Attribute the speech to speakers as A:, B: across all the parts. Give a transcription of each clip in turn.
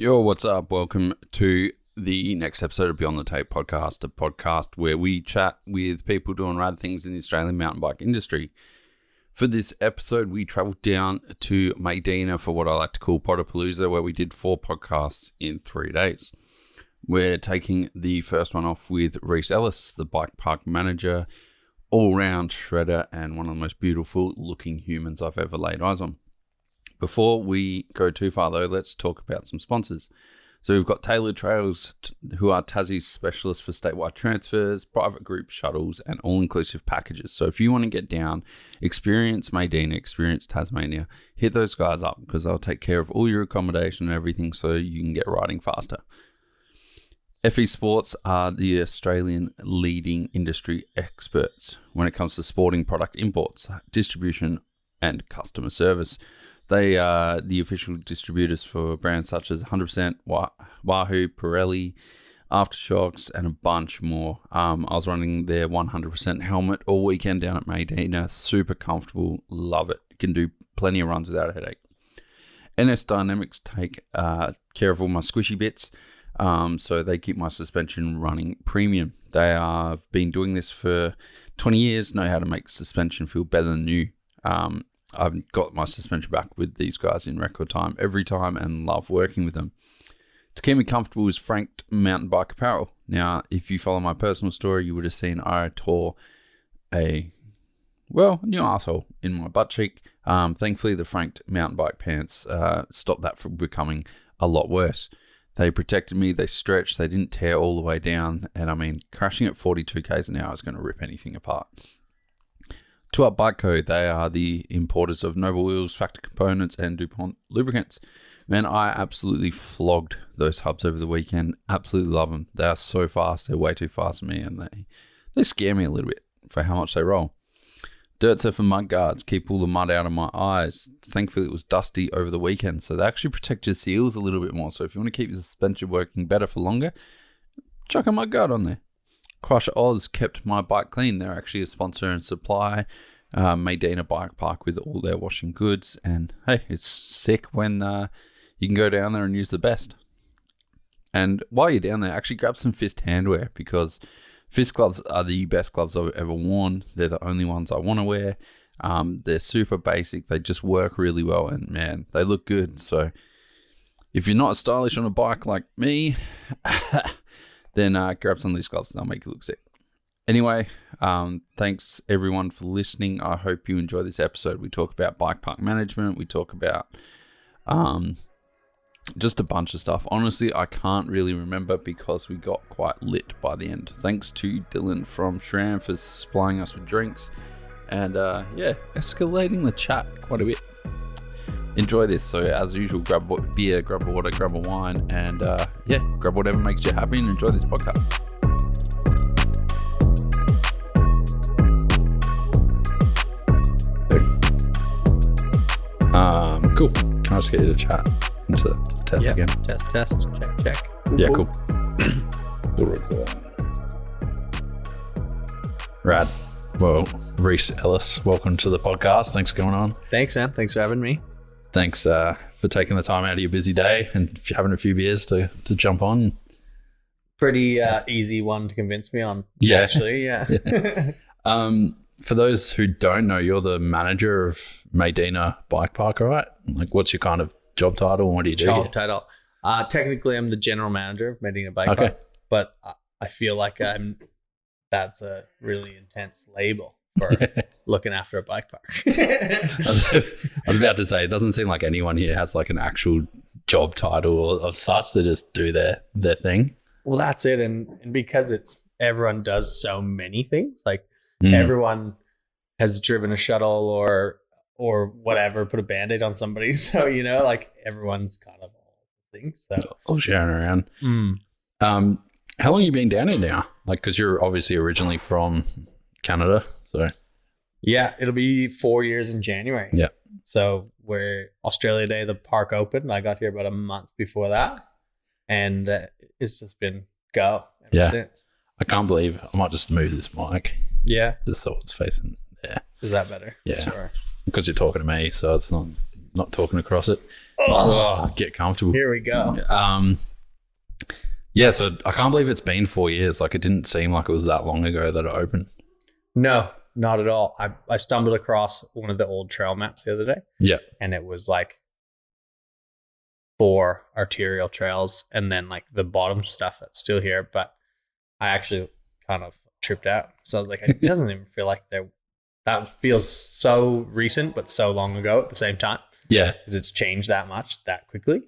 A: Yo, what's up? Welcome to the next episode of Beyond the Tape podcast, a podcast where we chat with people doing rad things in the Australian mountain bike industry. For this episode, we travelled down to Maydena for what I like to call Podapalooza, where we did 4 podcasts in 3 days. We're taking the first one off with Rhys Ellis, the bike park manager, all-round shredder, and one of the most beautiful looking humans I've ever laid eyes on. Before we go too far, though, let's talk about some sponsors. So we've got Tailored Trails, who are Tassie's specialists for statewide transfers, private group shuttles, and all-inclusive packages. So if you want to get down, experience Maydena, experience Tasmania, hit those guys up because they'll take care of all your accommodation and everything so you can get riding faster. FE Sports are the Australian leading industry experts when it comes to sporting product imports, distribution, and customer service. They are the official distributors for brands such as 100%, Wahoo, Pirelli, Aftershocks, and a bunch more. I was running their 100% helmet all weekend down at Maydena. Super comfortable. Love it. You can do plenty of runs without a headache. NS Dynamics take care of all my squishy bits. So they keep my suspension running premium. They have been doing this for 20 years, know how to make suspension feel better than new. I've got my suspension back with these guys in record time every time and love working with them. To keep me comfortable is Franked Mountain Bike Apparel. Now, if you follow my personal story, you would have seen I tore a new arsehole in my butt cheek. Thankfully, the Franked Mountain Bike pants stopped that from becoming a lot worse. They protected me, they stretched, they didn't tear all the way down, and I mean, crashing at 42 k's an hour is going to rip anything apart. 2Up Bike Co. They are the importers of Noble Wheels, Factor Components, and DuPont lubricants. Man, I absolutely flogged those hubs over the weekend. Absolutely love them. They are so fast. They're way too fast for me, and they scare me a little bit for how much they roll. Dirt Surfer mud guards keep all the mud out of my eyes. Thankfully, it was dusty over the weekend, so they actually protect your seals a little bit more. So if you want to keep your suspension working better for longer, chuck a mud guard on there. Crush Oz kept my bike clean. They're actually a sponsor and supply Maydena Bike Park with all their washing goods. And hey, it's sick when you can go down there and use the best. And while you're down there, actually grab some fist handwear because fist gloves are the best gloves I've ever worn. They're the only ones I want to wear. They're super basic. They just work really well. And man, they look good. So if you're not stylish on a bike like me, then grab some of these gloves and they'll make you look sick. Anyway, thanks everyone for listening. I hope you enjoy this episode. We talk about bike park management. We talk about just a bunch of stuff. Honestly, I can't really remember because we got quite lit by the end. Thanks to Dylan from Shram for supplying us with drinks. And escalating the chat quite a bit. Enjoy this. So as usual, grab a beer, grab a water, grab a wine, and grab whatever makes you happy and enjoy this podcast. Cool. Can I just get you to chat into the test again?
B: Test, check.
A: Yeah, cool. Rad. Well, Rhys Ellis, welcome to the podcast. Thanks for coming on.
B: Thanks, man. Thanks for having me.
A: Thanks for taking the time out of your busy day and having a few beers to jump on.
B: Pretty easy one to convince me on.
A: Yeah.
B: Actually, yeah.
A: For those who don't know, you're the manager of Maydena Bike Park, right? Like, what's your kind of job title and what do you do?
B: Job title. Technically, I'm the general manager of Maydena Bike Park, but I feel like that's a really intense label for looking after a bike park.
A: I was about to say, it doesn't seem like anyone here has like an actual job title of such. They just do their thing.
B: Well, that's it. And because everyone does so many things, like everyone has driven a shuttle or whatever, put a Band-Aid on somebody. So, like everyone's kind of all things. So
A: all sharing around. How long have you been down here now? Like, because you're obviously originally from Canada, so
B: yeah, it'll be 4 years in January.
A: Yeah.
B: So we're Australia Day, the park opened. I got here about a month before that, and it's just been go ever since.
A: I can't believe I might just move this mic.
B: Yeah.
A: Just so it's facing there.
B: Is that better?
A: Yeah.
B: Sure.
A: Because you're talking to me, so it's not talking across it. Oh, get comfortable.
B: Here we go.
A: Yeah, so I can't believe it's been 4 years. Like, it didn't seem like it was that long ago that it opened.
B: No, not at all. I stumbled across one of the old trail maps the other day.
A: Yeah.
B: And it was like 4 arterial trails and then like the bottom stuff that's still here. But I actually kind of tripped out. So I was like, it doesn't even feel like that feels so recent, but so long ago at the same time.
A: Yeah.
B: Because it's changed that much that quickly.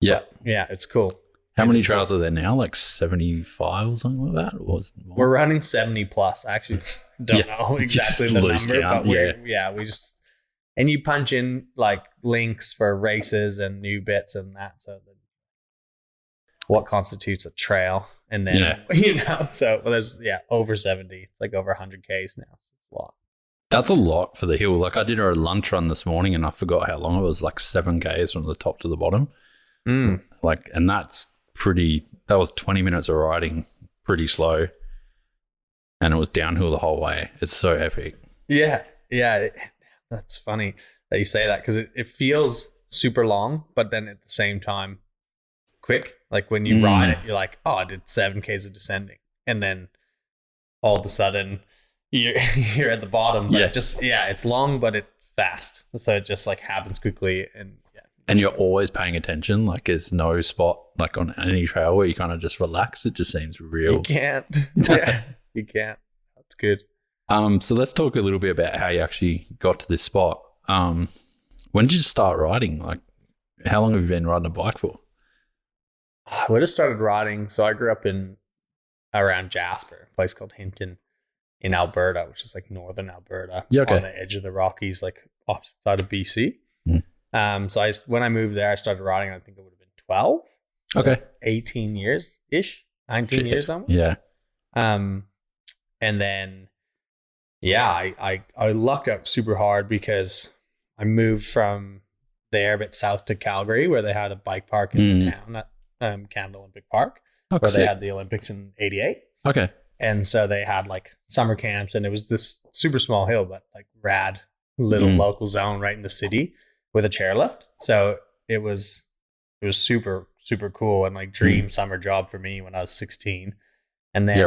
A: Yeah.
B: But yeah, it's cool.
A: How many trails are there now? Like 75 or something like that? Or
B: we're running 70 plus. I actually don't know exactly the number, but we just, and you punch in like links for races and new bits and that. So what constitutes a trail? And then, so there's, over 70. It's like over 100 Ks now. So it's a lot.
A: That's a lot for the hill. Like I did a lunch run this morning and I forgot how long it was, like 7 Ks from the top to the bottom. Like, and that was 20 minutes of riding pretty slow. And it was downhill the whole way. It's so epic.
B: Yeah. That's funny that you say that because it feels super long, but then at the same time, quick. Like when you ride it, you're like, oh, I did 7 Ks of descending. And then all of a sudden you're at the bottom. But it's long, but it's fast. So it just like happens quickly. And
A: you're always paying attention. Like there's no spot like on any trail where you kind of just relax. It just seems real.
B: You can't. Yeah, you can't. That's good.
A: So let's talk a little bit about how you actually got to this spot. When did you start riding? Like how long have you been riding a bike for?
B: I just started riding. So I grew up around Jasper, a place called Hinton in Alberta, which is like northern Alberta, on the edge of the Rockies, like opposite side of BC. So when I moved there, I started riding. I think it would have been 12.
A: Okay.
B: 18 years ish, 19 years almost.
A: Yeah.
B: And then, I lucked out super hard because I moved from there a bit south to Calgary, where they had a bike park in the town at Canada Olympic Park, where they had the Olympics in '88.
A: Okay. And
B: so they had like summer camps, and it was this super small hill, but like rad little local zone right in the city with a chairlift. So it was super, super cool and like dream summer job for me when I was 16. And then,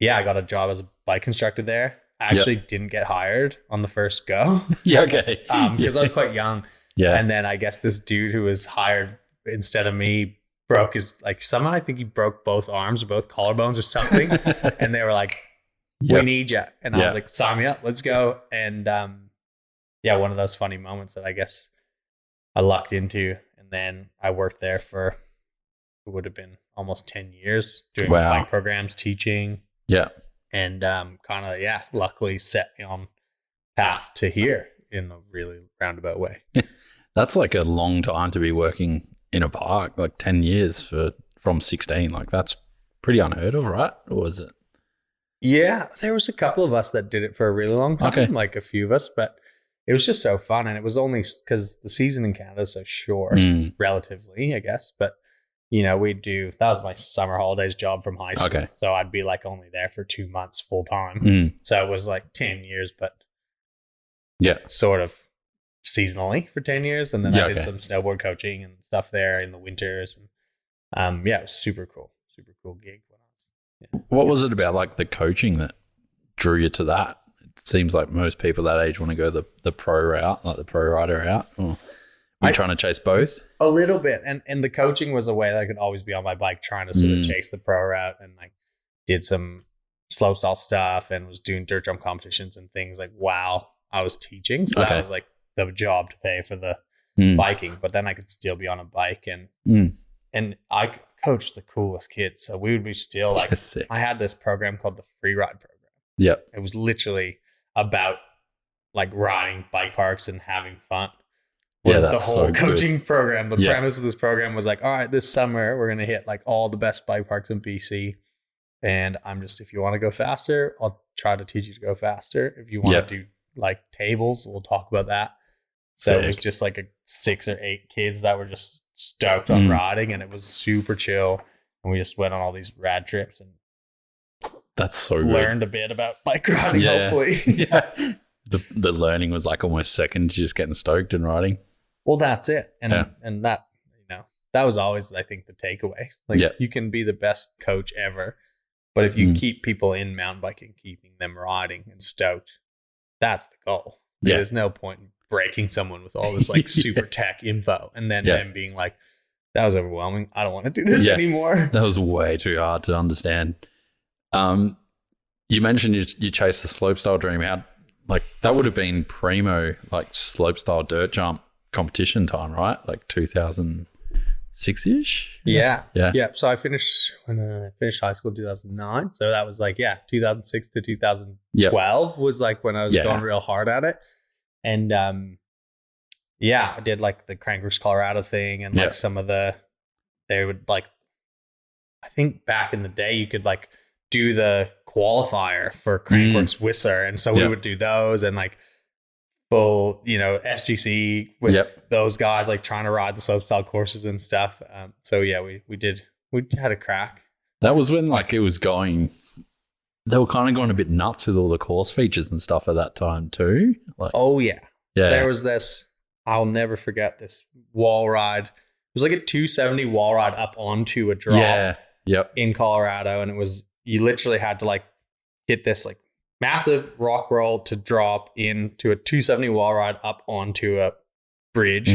B: I got a job as a bike instructor there. I actually didn't get hired on the first go. Because I was quite young. Yeah. And then I guess this dude who was hired instead of me broke his, like somehow I think he broke both arms or both collarbones or something. And they were like, we need you. And I was like, sign me up, let's go. And one of those funny moments that I guess I lucked into. And then I worked there for, it would have been almost 10 years doing bike programs, teaching. Yeah. And luckily set me on path to here in a really roundabout way.
A: That's like a long time to be working in a park, like 10 years from 16. Like that's pretty unheard of, right? Or was it?
B: Yeah, there was a couple of us that did it for a really long time, like a few of us, but it was just so fun. And it was only because the season in Canada is so short, relatively, I guess. But, that was my summer holidays job from high school. Okay. So I'd be like only there for 2 months full time. So it was like 10 years, but sort of seasonally for 10 years. And then I did some snowboard coaching and stuff there in the winters. And it was super cool gig.
A: What was it about like the coaching that drew you to that? It seems like most people that age want to go the pro route, like the pro rider route. Or are you trying to chase both?
B: A little bit. And the coaching was a way that I could always be on my bike trying to sort of chase the pro route, and like did some slopestyle stuff and was doing dirt jump competitions and things like while I was teaching. So that was like the job to pay for the biking, but then I could still be on a bike and I coached the coolest kids. So we would be still like, I had this program called the Free Ride Program. Yep. It was literally about like riding bike parks and having fun. Was the whole coaching program. The premise of this program was like, all right, this summer we're going to hit like all the best bike parks in BC. And if you want to go faster, I'll try to teach you to go faster. If you want to do like tables, we'll talk about that. So it was just like 6 or 8 kids that were just stoked on riding, and it was super chill. And we just went on all these rad trips and
A: that's so good.
B: Learned a bit about bike riding, hopefully.
A: The learning was like almost second to just getting stoked and riding.
B: Well, that's it. And that, that was always, I think, the takeaway. Like you can be the best coach ever, but if you keep people in mountain biking, keeping them riding and stoked, that's the goal. Like, there's no point in breaking someone with all this like super tech info and then them being like, that was overwhelming. I don't want to do this anymore.
A: That was way too hard to understand. You mentioned you chased the slopestyle dream out. Like that would have been primo, like slopestyle dirt jump competition time, right? Like 2006-ish?
B: Yeah. So I finished high school in 2009. So that was like, 2006 to 2012 was like when I was going real hard at it. And I did like the Crankworks Colorado thing and like some of they would like, I think back in the day you could like do the qualifier for Crankworks Whistler. And so we would do those and like full, SGC with those guys like trying to ride the slopestyle courses and stuff. So yeah, we had a crack.
A: That was when like it was going, they were kind of going a bit nuts with all the course features and stuff at that time too. Like, there was this, I'll never forget this wall ride. It was like a 270 wall ride up onto a drop in Colorado. And it was, you literally had to like hit this like massive rock roll to drop into a 270 wall ride up onto a bridge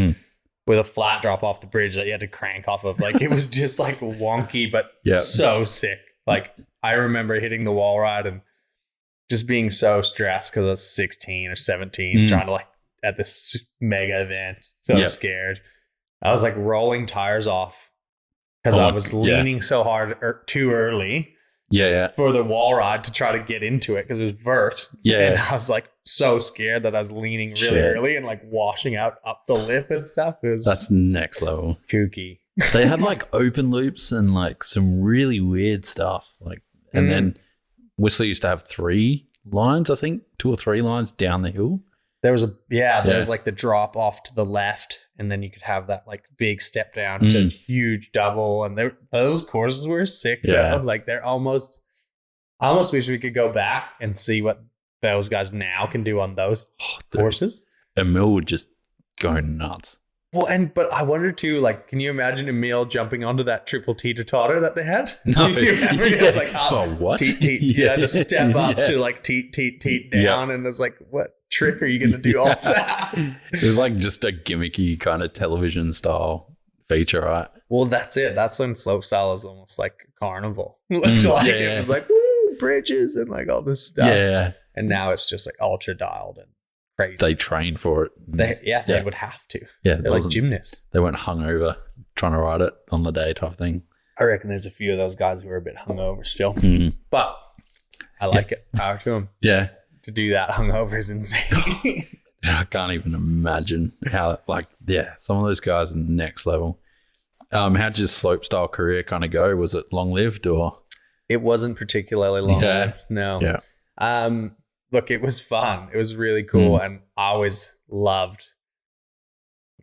A: with a flat drop off the bridge that you had to crank off of. Like it was just like wonky, but so sick. Like I remember hitting the wall ride and just being so stressed because I was 16 or 17 trying to like at this mega event, so scared. I was like rolling tires off because I was leaning so hard too early. For the wall ride to try to get into it because it was vert. And I was like so scared that I was leaning really early and like washing out up the lip and stuff. That's next level.
B: Kooky.
A: They had like open loops and like some really weird stuff. Like, and then Whistler used to have 3 lines, I think, 2 or 3 lines down the hill.
B: There was there was like the drop off to the left, and then you could have that like big step down to huge double. And those courses were sick though. Like I almost wish we could go back and see what those guys now can do on those courses.
A: Emil would just go nuts.
B: Well, but I wonder too, like, can you imagine Emil jumping onto that triple teeter-totter that they had?
A: No.
B: You remember? He was like,
A: what?
B: Teet. You had to step up to like teet down. And it's like, what trick are you going to do off that?
A: It was like just a gimmicky kind of television style feature, right?
B: Well, that's it. That's when slopestyle is almost like a carnival. It was like, woo, bridges and like all this stuff.
A: Yeah.
B: And now it's just like ultra dialed and crazy.
A: They train for it.
B: They would have to.
A: Yeah,
B: they're like gymnasts.
A: They weren't hungover trying to ride it on the day type thing.
B: I reckon there's a few of those guys who are a bit hungover still, but I like it. Power to them.
A: Yeah,
B: to do that hungover is insane.
A: I can't even imagine how. Some of those guys are next level. How'd your slopestyle career kind of go? Was it long lived or?
B: It wasn't particularly long lived. No.
A: Yeah.
B: Look, it was fun. It was really cool. And I always loved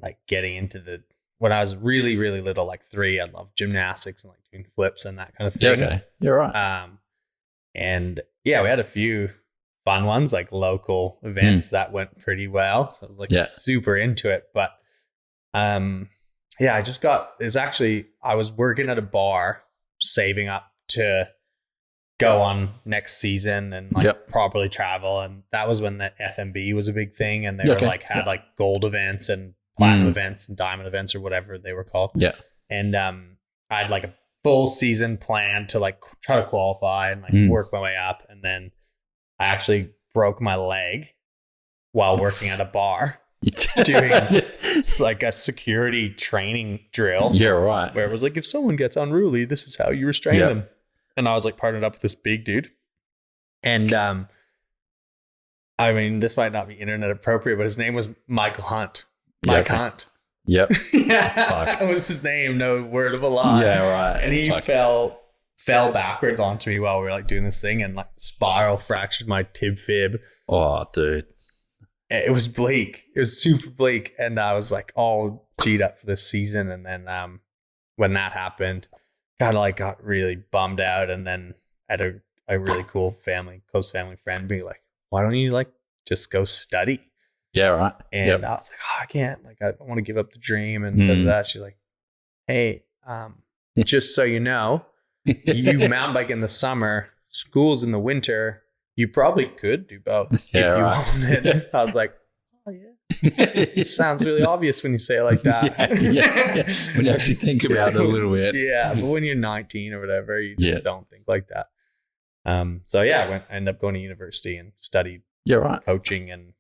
B: like getting into when I was really, really little, like 3, I loved gymnastics and like doing flips and that kind of thing.
A: Yeah, okay. You're right.
B: And we had a few fun ones, like local events that went pretty well. So I was like super into it. But I was working at a bar, saving up to go on next season and properly travel. And that was when the FMB was a big thing. And they had like gold events and platinum events and diamond events or whatever they were called.
A: Yeah.
B: And I had like a full season plan to like try to qualify and like work my way up. And then I actually broke my leg while working at a bar doing like a security training drill.
A: Yeah, right.
B: Where it was like, if someone gets unruly, this is how you restrain them. And I was like partnered up with this big dude. And I mean, this might not be internet appropriate, but his name was Michael Hunt. Mike Hunt.
A: Yep.
B: That was his name. No word of a lie.
A: Yeah, right.
B: And he fell backwards onto me while we were like doing this thing and like spiral fractured my tib fib.
A: Oh, dude.
B: It was bleak. It was super bleak. And I was like all G'd up for this season. And then when that happened, kind of like got really bummed out. And then I had a really cool close family friend be like, why don't you like just go study?
A: Yeah, right.
B: And I was like, I can't. Like, I don't want to give up the dream. And da. She's like, hey, just so you know, you mountain bike in the summer, school's in the winter. You probably could do both if you wanted. I was like, oh yeah. It sounds really obvious when you say it like that.
A: When you actually think about it a little bit.
B: Yeah, but when you're 19 or whatever, you just don't think like that. So yeah, I ended up going to university and studied coaching and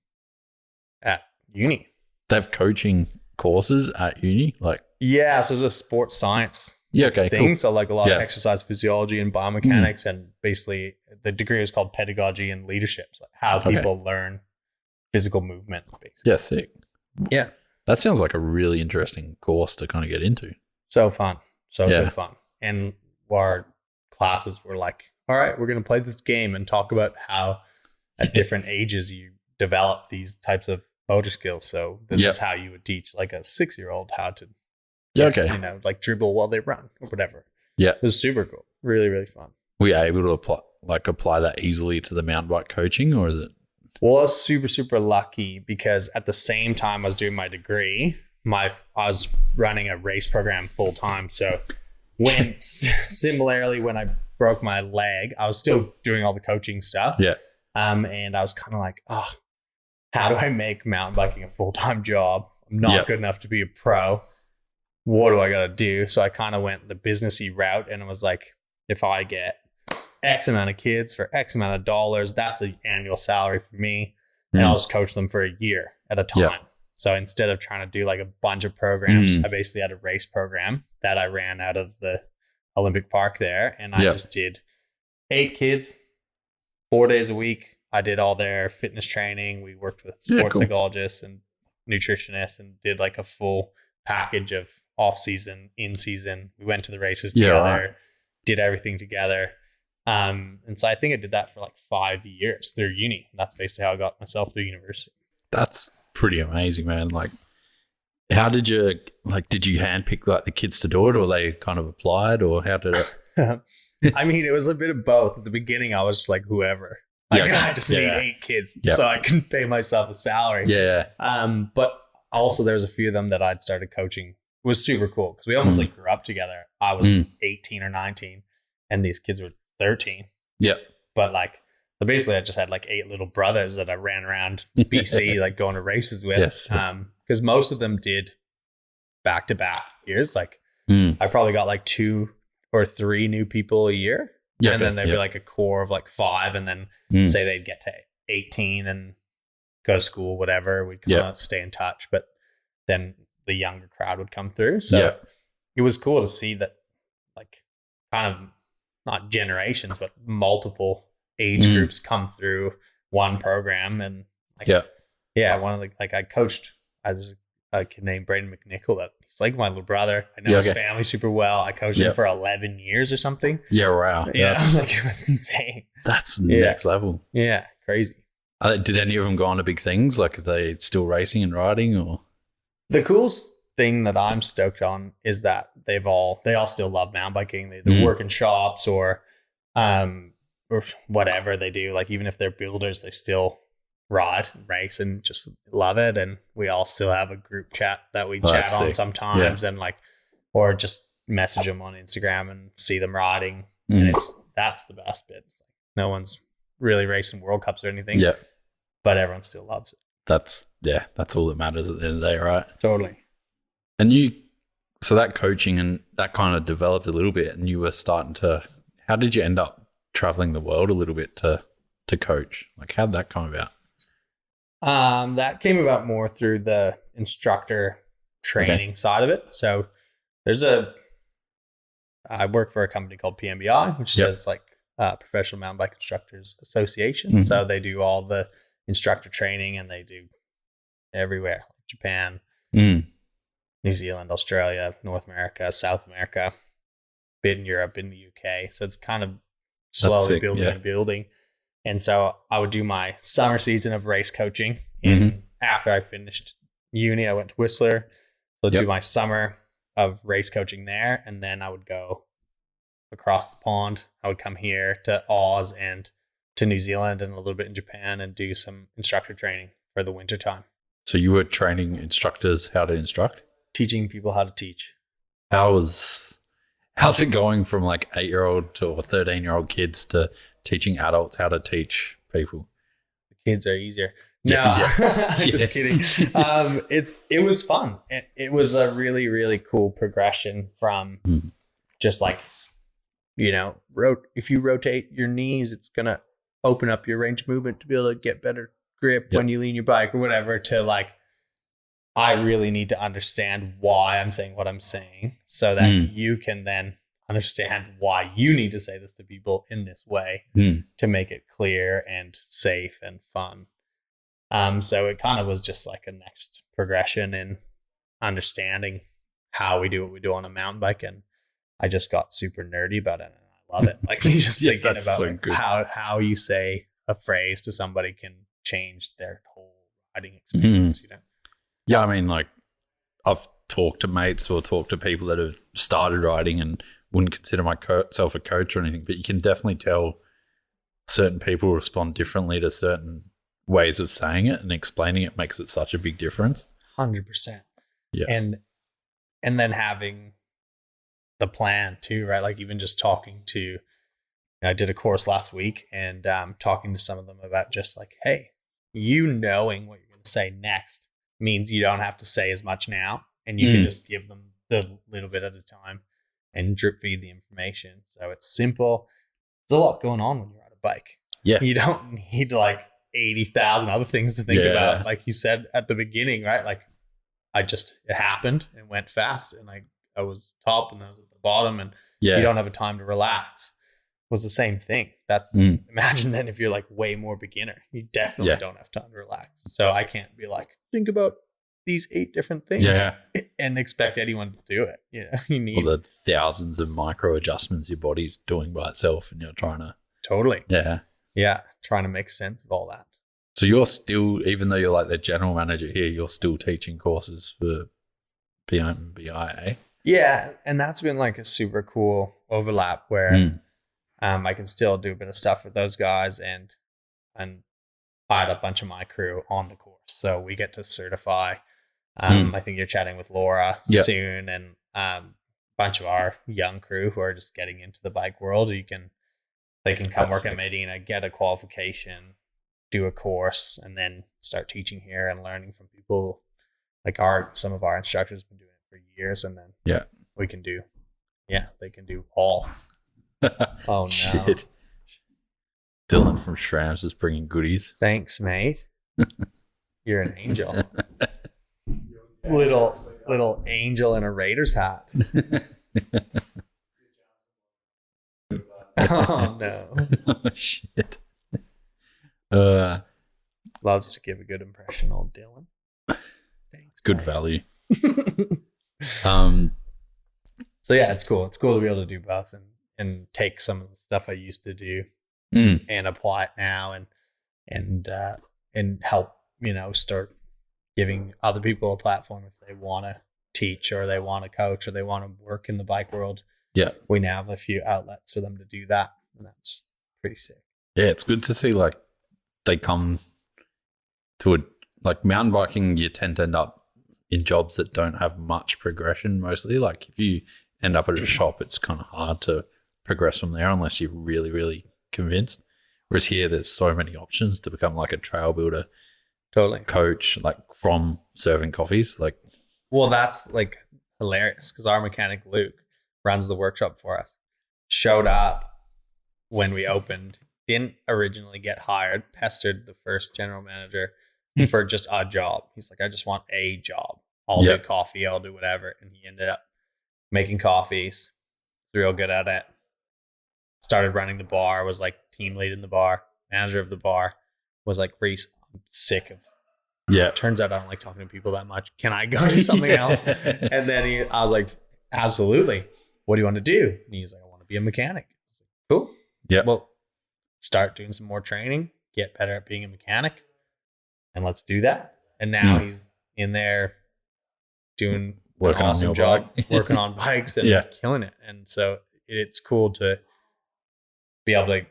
B: at uni.
A: They have coaching courses at uni, like
B: so there's a sports science thing. Cool. So like a lot of exercise physiology and biomechanics, and basically the degree is called pedagogy and leadership, so like how people learn physical movement. Basically.
A: Yeah, sick. Yeah, that sounds like a really interesting course to kind of get into.
B: So fun, so fun. And our classes were like, all right, we're going to play this game and talk about how at different ages you develop these types of motor skills. So this is how you would teach like a 6-year-old how to, like dribble while they run or whatever. Yeah, it was super cool. Really, really fun.
A: Were you able to apply that easily to the mountain bike coaching, or is it?
B: Well, I was super, super lucky because at the same time I was doing my degree, I was running a race program full time. So similarly, when I broke my leg, I was still doing all the coaching stuff. Yeah. And I was kind of like, how do I make mountain biking a full-time job? I'm not good enough to be a pro. What do I got to do? So I kind of went the businessy route, and it was like, if I get X amount of kids for X amount of dollars, that's an annual salary for me. And I'll just coach them for a year at a time. Yeah. So instead of trying to do like a bunch of programs, I basically had a race program that I ran out of the Olympic Park there. And I just did 8 kids, 4 days a week. I did all their fitness training. We worked with sports psychologists and nutritionists and did like a full package of off season, in season. We went to the races together, did everything together. And so I think I did that for like 5 years through uni. That's basically how I got myself through university. That's
A: pretty amazing, man. Like, how did you handpick like the kids to do it, or they kind of applied, or how did it?
B: I mean, it was a bit of both. At the beginning, I was just like, whoever. Like, I just need 8 kids so I can pay myself a salary. Yeah. But also there was a few of them that I'd started coaching. It was super cool because we almost like grew up together. I was 18 or 19 and these kids were 13. Yeah. But like, so basically I just had like 8 little brothers that I ran around BC, like going to races with. Yes. Because most of them did back-to-back years. Like I probably got like 2 or 3 new people a year. Yeah, and then there'd be like a core of like 5, and then say they'd get to 18 and go to school, whatever. We'd kind of stay in touch, but then the younger crowd would come through. So it was cool to see that, like, kind of not generations, but multiple age groups come through one program. And like, one of the, like, I coached, there's a kid named Braden McNichol that he's like my little brother. I know his family super well. I coached him for 11 years or something.
A: Yeah, wow.
B: Yeah, like it was insane.
A: That's next level.
B: Yeah, crazy.
A: Did any of them go on to big things? Like, are they still racing and riding, or?
B: The coolest thing that I'm stoked on is that they all still love mountain biking. They either work in shops or whatever they do. Like, even if they're builders, they still ride and race and just love it. And we all still have a group chat that we chat on sometimes, and like, or just message them on Instagram and see them riding. And that's the best bit. It's like, no one's really racing World Cups or anything, but everyone still loves it.
A: That's all that matters at the end of the day, right?
B: Totally.
A: And so that coaching and that kind of developed a little bit, and you were starting to, how did you end up traveling the world a little bit to coach? Like, how'd that come about?
B: That came about more through the instructor training side of it. So I work for a company called PMBI, which does like Professional Mountain Bike Instructors Association. So they do all the instructor training, and they do everywhere, like Japan, New Zealand, Australia, North America, South America, bit in Europe, in the UK. So it's kind of slowly building and building. And so I would do my summer season of race coaching. And after I finished uni, I went to Whistler. So I'd do my summer of race coaching there. And then I would go across the pond. I would come here to Oz and to New Zealand and a little bit in Japan and do some instructor training for the winter time.
A: So you were training instructors how to instruct?
B: Teaching people how to teach.
A: How's it going from like 8-year-old to 13-year-old kids to teaching adults how to teach people?
B: The kids are easier. No, just kidding. It was fun. It was a really, really cool progression from just like, if you rotate your knees, it's going to open up your range of movement to be able to get better grip when you lean your bike or whatever, to like, I really need to understand why I'm saying what I'm saying so that you can then understand why you need to say this to people in this way to make it clear and safe and fun. So it kind of was just like a next progression in understanding how we do what we do on a mountain bike. And I just got super nerdy about it. And I love it. Like just thinking about so how you say a phrase to somebody can change their whole riding experience,
A: Yeah, I mean, like I've talked to mates or talked to people that have started riding and wouldn't consider myself a coach or anything, but you can definitely tell certain people respond differently to certain ways of saying it, and explaining it makes it such a big difference.
B: 100%. Yeah. And then having the plan too, right? Like even just talking to, I did a course last week and talking to some of them about just like, hey, knowing what you're going to say next means you don't have to say as much now, and you can just give them the little bit at a time and drip feed the information. So it's simple. There's a lot going on when you're on a bike.
A: Yeah.
B: You don't need like 80,000 other things to think about. Like you said at the beginning, right? Like it happened and went fast, and I was top and I was at the bottom, and you don't have a time to relax. Was the same thing. That's imagine then if you're like way more beginner, you definitely don't have time to relax. So I can't be like, think about these 8 different things and expect anyone to do it. You need
A: the thousands of micro adjustments your body's doing by itself, and you're trying to
B: totally trying to make sense of all that.
A: So you're still, even though you're like the general manager here, you're still teaching courses for BIA.
B: Yeah, and that's been like a super cool overlap where I can still do a bit of stuff with those guys and hired a bunch of my crew on the course. So we get to certify. I think you're chatting with Laura soon, and a bunch of our young crew who are just getting into the bike world. They can come work at Maydena, get a qualification, do a course, and then start teaching here and learning from people. Like some of our instructors have been doing it for years, and then we can do, they can do all. Oh no! Shit.
A: Dylan from Shrams is bringing goodies.
B: Thanks, mate. You're an angel. little angel in a Raiders hat. Oh no!
A: Oh, shit.
B: Loves to give a good impression, old Dylan. Thanks.
A: Good value.
B: So yeah, it's cool. It's cool to be able to do both and take some of the stuff I used to do and apply it now and help, start giving other people a platform if they want to teach or they want to coach or they want to work in the bike world.
A: Yeah.
B: We now have a few outlets for them to do that, and that's pretty sick.
A: Yeah, it's good to see like they come to mountain biking, you tend to end up in jobs that don't have much progression mostly. Like if you end up at a shop, it's kind of hard to progress from there unless you're really, really convinced. Whereas here, there's so many options to become like a trail builder, coach, like from serving coffees. Like,
B: well, that's like hilarious because our mechanic Luke runs the workshop for us. Showed up when we opened, didn't originally get hired, pestered the first general manager for just a job. He's like, I just want a job. I'll do coffee, I'll do whatever. And he ended up making coffees. He's real good at it. Started running the bar, was like team lead in the bar, manager of the bar, was like, Rhys, I'm sick of turns out I don't like talking to people that much. Can I go do something else? And then I was like, absolutely. What do you want to do? And he's like, I want to be a mechanic. I was like, cool.
A: Yeah.
B: Well, start doing some more training, get better at being a mechanic, and let's do that. And now he's in there doing
A: working
B: an awesome
A: on
B: job,
A: bike.
B: working on bikes and killing it. And so it's cool to be able to,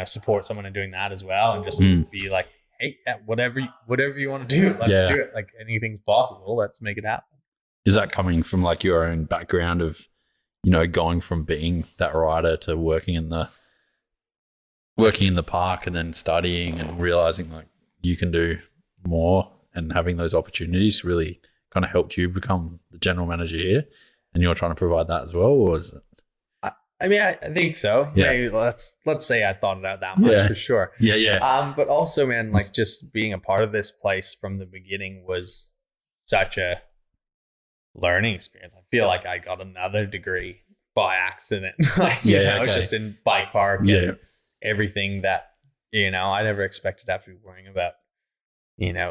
B: support someone in doing that as well and just be like, hey, yeah, whatever you want to do, let's do it. Like anything's possible. Let's make it happen.
A: Is that coming from like your own background of, going from being that rider to working in the park and then studying and realizing like you can do more, and having those opportunities really kind of helped you become the general manager here, and you're trying to provide that as well? Or is it?
B: I mean, I think so. Yeah. Maybe let's say I thought it out that much for sure.
A: Yeah.
B: But also, man, like just being a part of this place from the beginning was such a learning experience. I feel like I got another degree by accident, just in bike park and everything that, I never expected to have to be worrying about,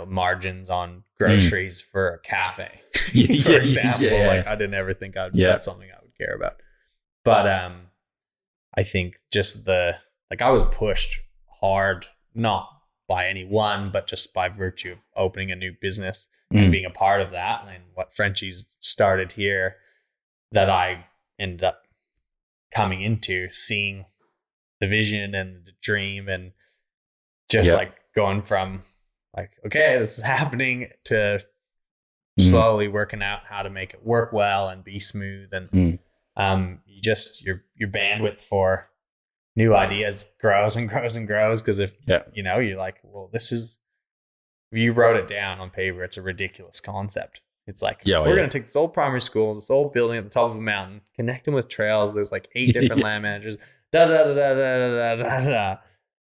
B: margins on groceries for a cafe, for example. Like I didn't ever think that's something I would care about. But I think just I was pushed hard, not by anyone, but just by virtue of opening a new business and being a part of that, and what Frenchie's started here, that I ended up coming into, seeing the vision and the dream, and just like going from like, okay, this is happening, to slowly working out how to make it work well and be smooth. And your bandwidth for new ideas grows and grows and grows, because if you're like, well, this is, if you wrote it down on paper, it's a ridiculous concept. It's like, we're going to take this old primary school, this old building at the top of a mountain, connect them with trails. There's like 8 different land managers, da da da da da da da da.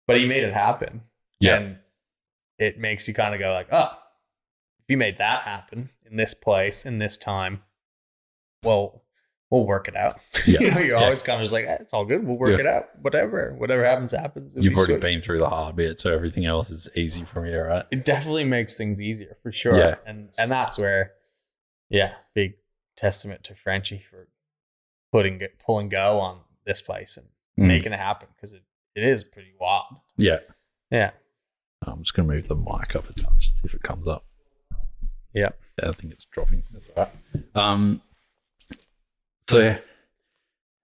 B: But he made it happen. And it makes you kind of go like, oh, if you made that happen in this place, in this time, well, we'll work it out. You're always kind of just like, it's all good. We'll work it out. Whatever happens.
A: You've already been through the hard bit, so everything else is easy from here, right?
B: It definitely makes things easier for sure.
A: Yeah.
B: And that's where, big testament to Frenchie for pulling go on this place and making it happen, because it is pretty wild.
A: Yeah.
B: Yeah.
A: I'm just going to move the mic up a touch, see if it comes up.
B: Yeah.
A: I think it's dropping. That's all right. So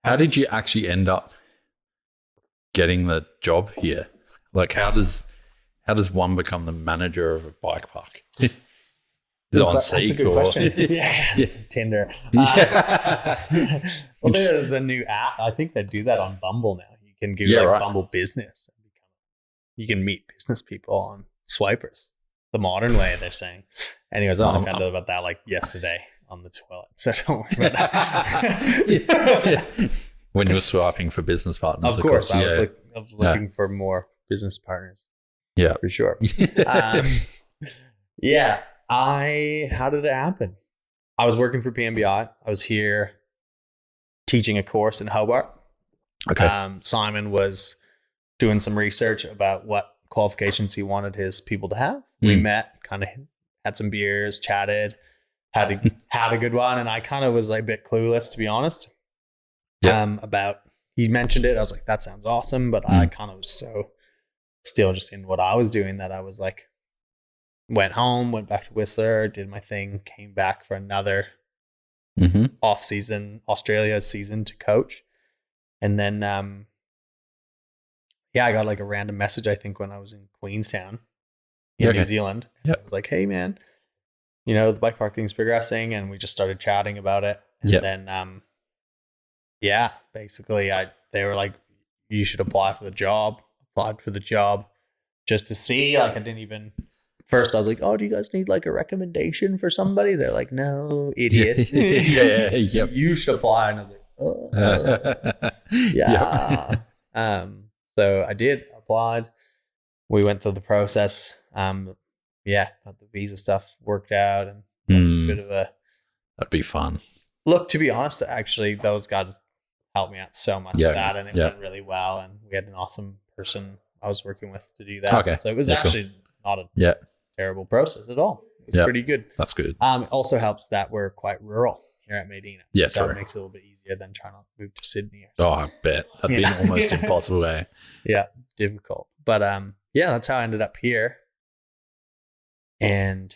A: how did you actually end up getting the job here? Like, how does one become the manager of a bike park? Is it on Seek?
B: That's a good question. Yes, Tinder. Well, there's a new app. I think they do that on Bumble now. You can do Bumble Business. You can meet business people on swipers, the modern way, they're saying. Anyways, I only found out about that like yesterday on the toilet, so don't worry about that.
A: When you were swiping for business partners,
B: of course, I was looking for more business partners.
A: Yeah,
B: for sure. How did it happen? I was working for PMBI. I was here teaching a course in Hobart.
A: Okay.
B: Simon was doing some research about what qualifications he wanted his people to have. We met, kind of had some beers, chatted, had a good one, and I kind of was like a bit clueless, to be honest. About, he mentioned it, I was like, that sounds awesome, but I kind of was so still just in what I was doing that I was like, went home, went back to Whistler, did my thing, came back for another off-season Australia season to coach, and then I got like a random message, I think, when I was in Queenstown in New Zealand. I was like, hey man, the bike park thing's progressing, and we just started chatting about it. And then basically they were like, you should apply for the job. Applied for the job just to see. Like, I didn't even, first I was like, oh, do you guys need like a recommendation for somebody? They're like, no, idiot. You should apply. And I was like, oh, so I did, applied. We went through the process. Got the visa stuff worked out, and a bit of a,
A: that'd be fun.
B: Look, to be honest, actually, those guys helped me out so much with that, and it went really well. And we had an awesome person I was working with to do that. Okay. So it was actually not a terrible process at all. It was pretty good.
A: That's good.
B: It also helps that we're quite rural here at Maydena.
A: Yeah,
B: so
A: true.
B: It makes it a little bit easier than trying to move to Sydney.
A: Oh, I bet. That'd be almost impossible, eh?
B: Yeah, difficult. But that's how I ended up here. And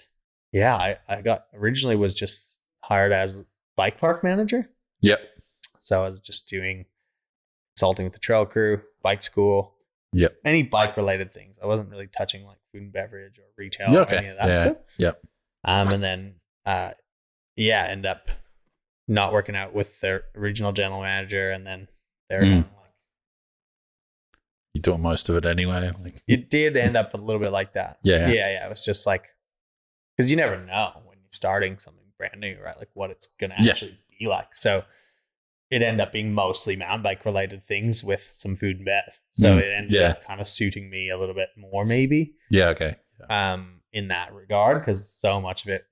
B: I got, originally was just hired as bike park manager.
A: Yep.
B: So I was just doing consulting with the trail crew, bike school,
A: Yep.
B: any bike related things. I wasn't really touching like food and beverage or retail
A: Yeah,
B: or
A: okay.
B: any of that stuff.
A: Yep.
B: And then end up not working out with their regional general manager, and then they're like,
A: you're doing most of it anyway. Like,
B: it did end up a little bit like that.
A: Yeah.
B: It was just like, because you never know when you're starting something brand new, right? Like what it's going to actually be like. So it ended up being mostly mountain bike related things with some food and bev. So it ended up kind of suiting me a little bit more, maybe.
A: Yeah. Okay.
B: In that regard, because so much of it,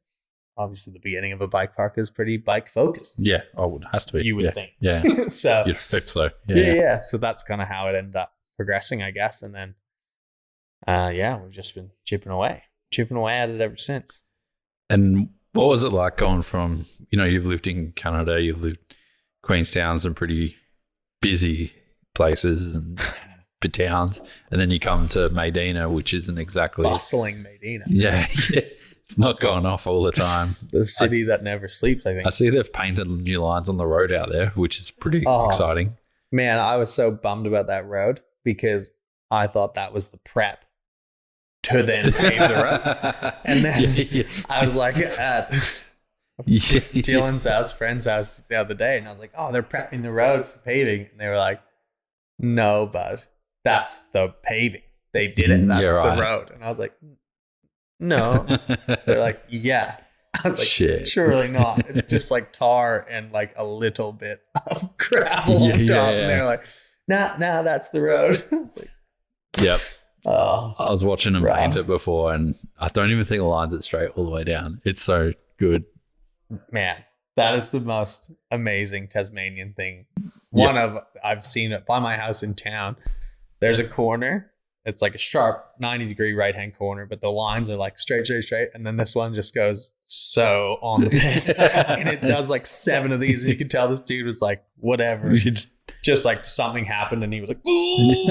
B: obviously, the beginning of a bike park is pretty bike focused.
A: Yeah. Oh, it has to be.
B: You would think.
A: Yeah.
B: So
A: You'd think so.
B: Yeah. So that's kind of how it ended up progressing, I guess. And then, we've just been chipping away at it ever since.
A: And what was it like going from, you've lived in Canada, you've lived Queenstown, some pretty busy places and towns, and then you come to Maydena, which isn't exactly
B: bustling Maydena.
A: Yeah. It's not going off all the time.
B: The city that never sleeps, I think.
A: I see they've painted new lines on the road out there, which is pretty exciting.
B: Man, I was so bummed about that road because I thought that was the prep to then pave the road. And then I was like at Dylan's house, friend's house the other day, and I was like, oh, they're prepping the road for paving. And they were like, no, bud, that's the paving. They did it. That's the road. And I was like, no. They're like, yeah. I was like,
A: shit.
B: Surely not. It's just like tar and like a little bit of gravel on top. And they're like, nah, that's the road. I was like,
A: yep. I was watching them paint it before, and I don't even think the lines it straight all the way down. It's so good.
B: Man, that is the most amazing Tasmanian thing. I've seen it by my house in town. There's a corner. It's like a sharp 90-degree right-hand corner, but the lines are like straight. And then this one just goes so on the piss. And it does like 7 of these. And you can tell this dude was like, whatever. Just like something happened and he was like, ooh.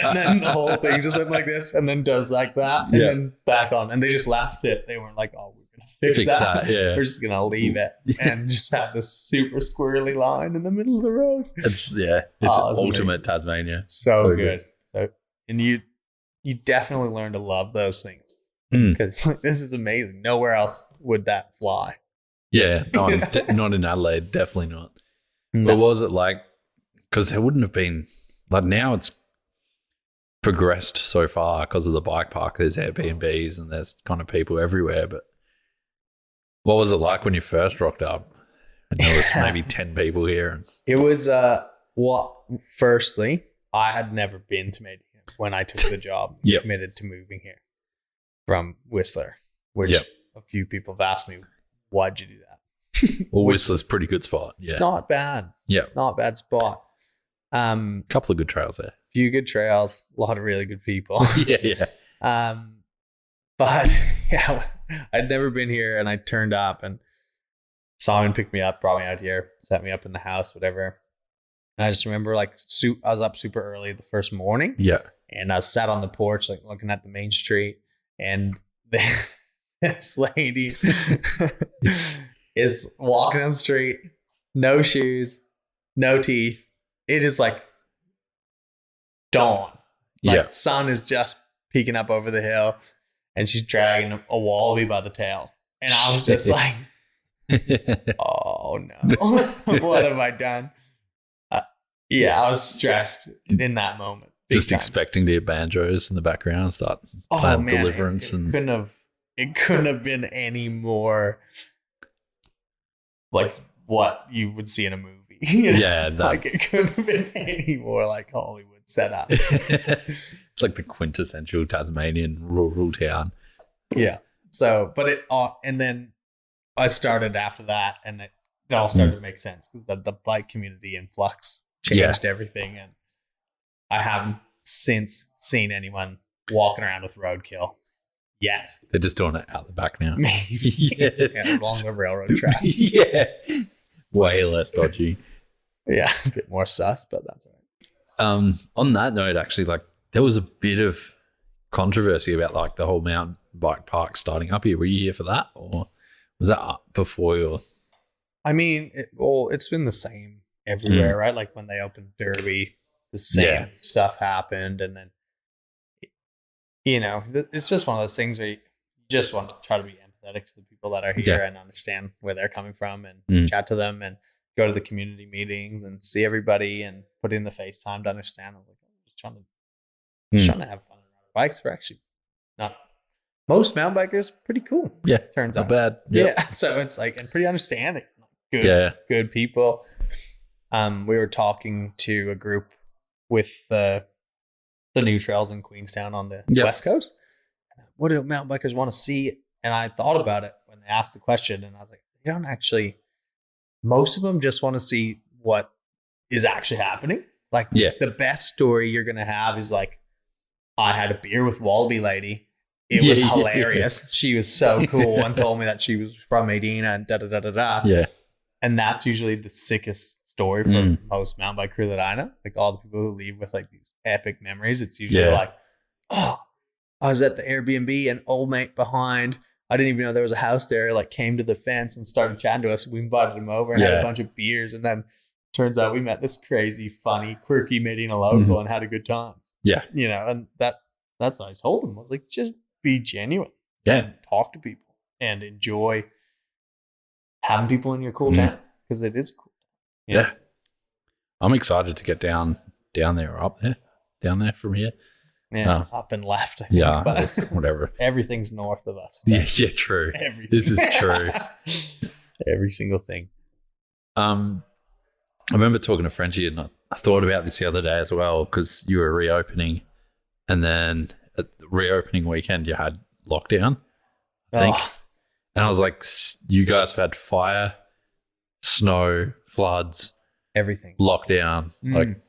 B: And then the whole thing just went like this and then does like that and then back on. And they just laughed it. They weren't like, oh, we're going to fix that.
A: Yeah.
B: We're just going to leave it and just have this super squirrely line in the middle of the road.
A: It's ultimate amazing. Tasmania.
B: So good. And you definitely learn to love those things because this is amazing. Nowhere else would that fly.
A: Yeah, not in Adelaide, definitely not.
B: No.
A: But was it like, because it wouldn't have been, like now it's progressed so far because of the bike park. There's Airbnbs and there's kind of people everywhere. But what was it like when you first rocked up? And there was maybe 10 people here.
B: It was, firstly, I had never been to Maydena when I took the job and committed to moving here from Whistler, which a few people have asked me, why'd you do that?
A: Well, Whistler's a pretty good spot. Yeah.
B: It's not bad.
A: Yeah.
B: Not a bad spot.
A: Couple of good trails there.
B: Few good trails, a lot of really good people.
A: Yeah.
B: But I'd never been here and I turned up and Simon picked me up, brought me out here, set me up in the house, whatever. And I just remember I was up super early the first morning.
A: Yeah.
B: And I was sat on the porch, like looking at the main street. And this lady is walking down the street, no shoes, no teeth. It is like dawn. Sun is just peeking up over the hill. And she's dragging a wallaby by the tail. And I was just like, oh no, what have I done? I was stressed in that moment.
A: Just expecting to hear banjos in the background, start playing Deliverance.
B: It couldn't have been any more like what you would see in a movie.
A: Yeah.
B: Like it couldn't have been any more like Hollywood setup.
A: It's like the quintessential Tasmanian rural town.
B: Yeah. So, but and then I started after that and it all started to make sense because the bike community in flux changed everything, and I haven't since seen anyone walking around with roadkill yet.
A: They're just doing it out the back now.
B: Maybe. Along the railroad tracks.
A: Way less dodgy.
B: Yeah, a bit more sus, but that's all right.
A: On that note, actually, like there was a bit of controversy about like the whole mountain bike park starting up here. Were you here for that, or was that up before your?
B: I mean, it's been the same everywhere, right? Like when they opened Derby, the same stuff happened. And then, it's just one of those things where you just want to try to be empathetic to the people that are here and understand where they're coming from and chat to them and go to the community meetings and see everybody and put in the FaceTime to understand. I was like, I'm just trying to have fun on bikes. We're actually not, most mountain bikers pretty cool.
A: Yeah.
B: Turns
A: out.
B: Not
A: bad.
B: Yep. Yeah. So it's like, and pretty understanding. Good people. We were talking to a group with the new trails in Queenstown on the West Coast. What do mountain bikers want to see? And I thought about it when they asked the question, and I was like, they don't actually, most of them just want to see what is actually happening. Like the best story you're going to have is like, I had a beer with Wallaby Lady. It was hilarious. She was so cool and told me that she was from Maydena and da-da-da-da-da.
A: Yeah.
B: And that's usually the sickest story for most mountain bike crew that I know. Like all the people who leave with like these epic memories. It's usually like, oh, I was at the Airbnb and old mate behind, I didn't even know there was a house there, like came to the fence and started chatting to us. We invited him over and had a bunch of beers. And then turns out we met this crazy, funny, quirky Maydena local and had a good time.
A: Yeah.
B: And that's what I told him. I was like, just be genuine.
A: Yeah.
B: And talk to people and enjoy having people in your cool town, because it is cool.
A: Yeah. I'm excited to get down there or up there, down there from here.
B: Yeah, up and left. I think,
A: but whatever.
B: Everything's north of us.
A: Yeah, true.
B: Everything.
A: This is true.
B: Every single thing.
A: I remember talking to Frenchie, and I thought about this the other day as well, because you were reopening, and then at the reopening weekend you had lockdown, I think. And I was like, you guys have had fire, snow, floods,
B: everything,
A: lockdown. Like,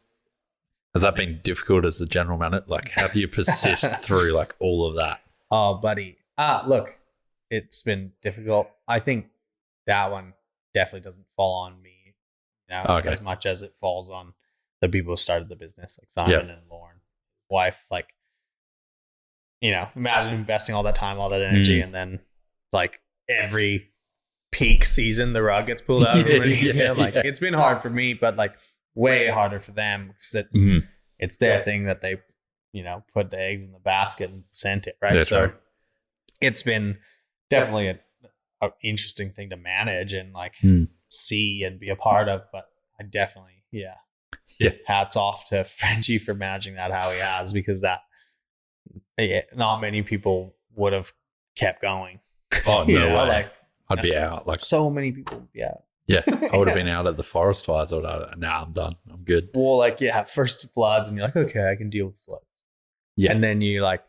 A: has that been difficult as the general manager? Like, how do you persist through like all of that?
B: Oh, buddy. Look, it's been difficult. I think that one definitely doesn't fall on me as much as it falls on the people who started the business, like Simon and Lauren, wife. Like, imagine investing all that time, all that energy, and then like every peak season the rug gets pulled out. It's been hard for me, but like way harder for them, because it's their thing that they put the eggs in the basket and sent it, right? So it's been definitely an interesting thing to manage and like see and be a part of, but I definitely hats off to Frenchie for managing that how he has, because that not many people would have kept going.
A: Oh, no way. Like, I'd be out. Like,
B: so many people would be out.
A: Yeah, I would have been out at the forest fires. I would have, I'm done. I'm good.
B: Well, like, first floods, and you're like, okay, I can deal with floods. Yeah. And then you're like,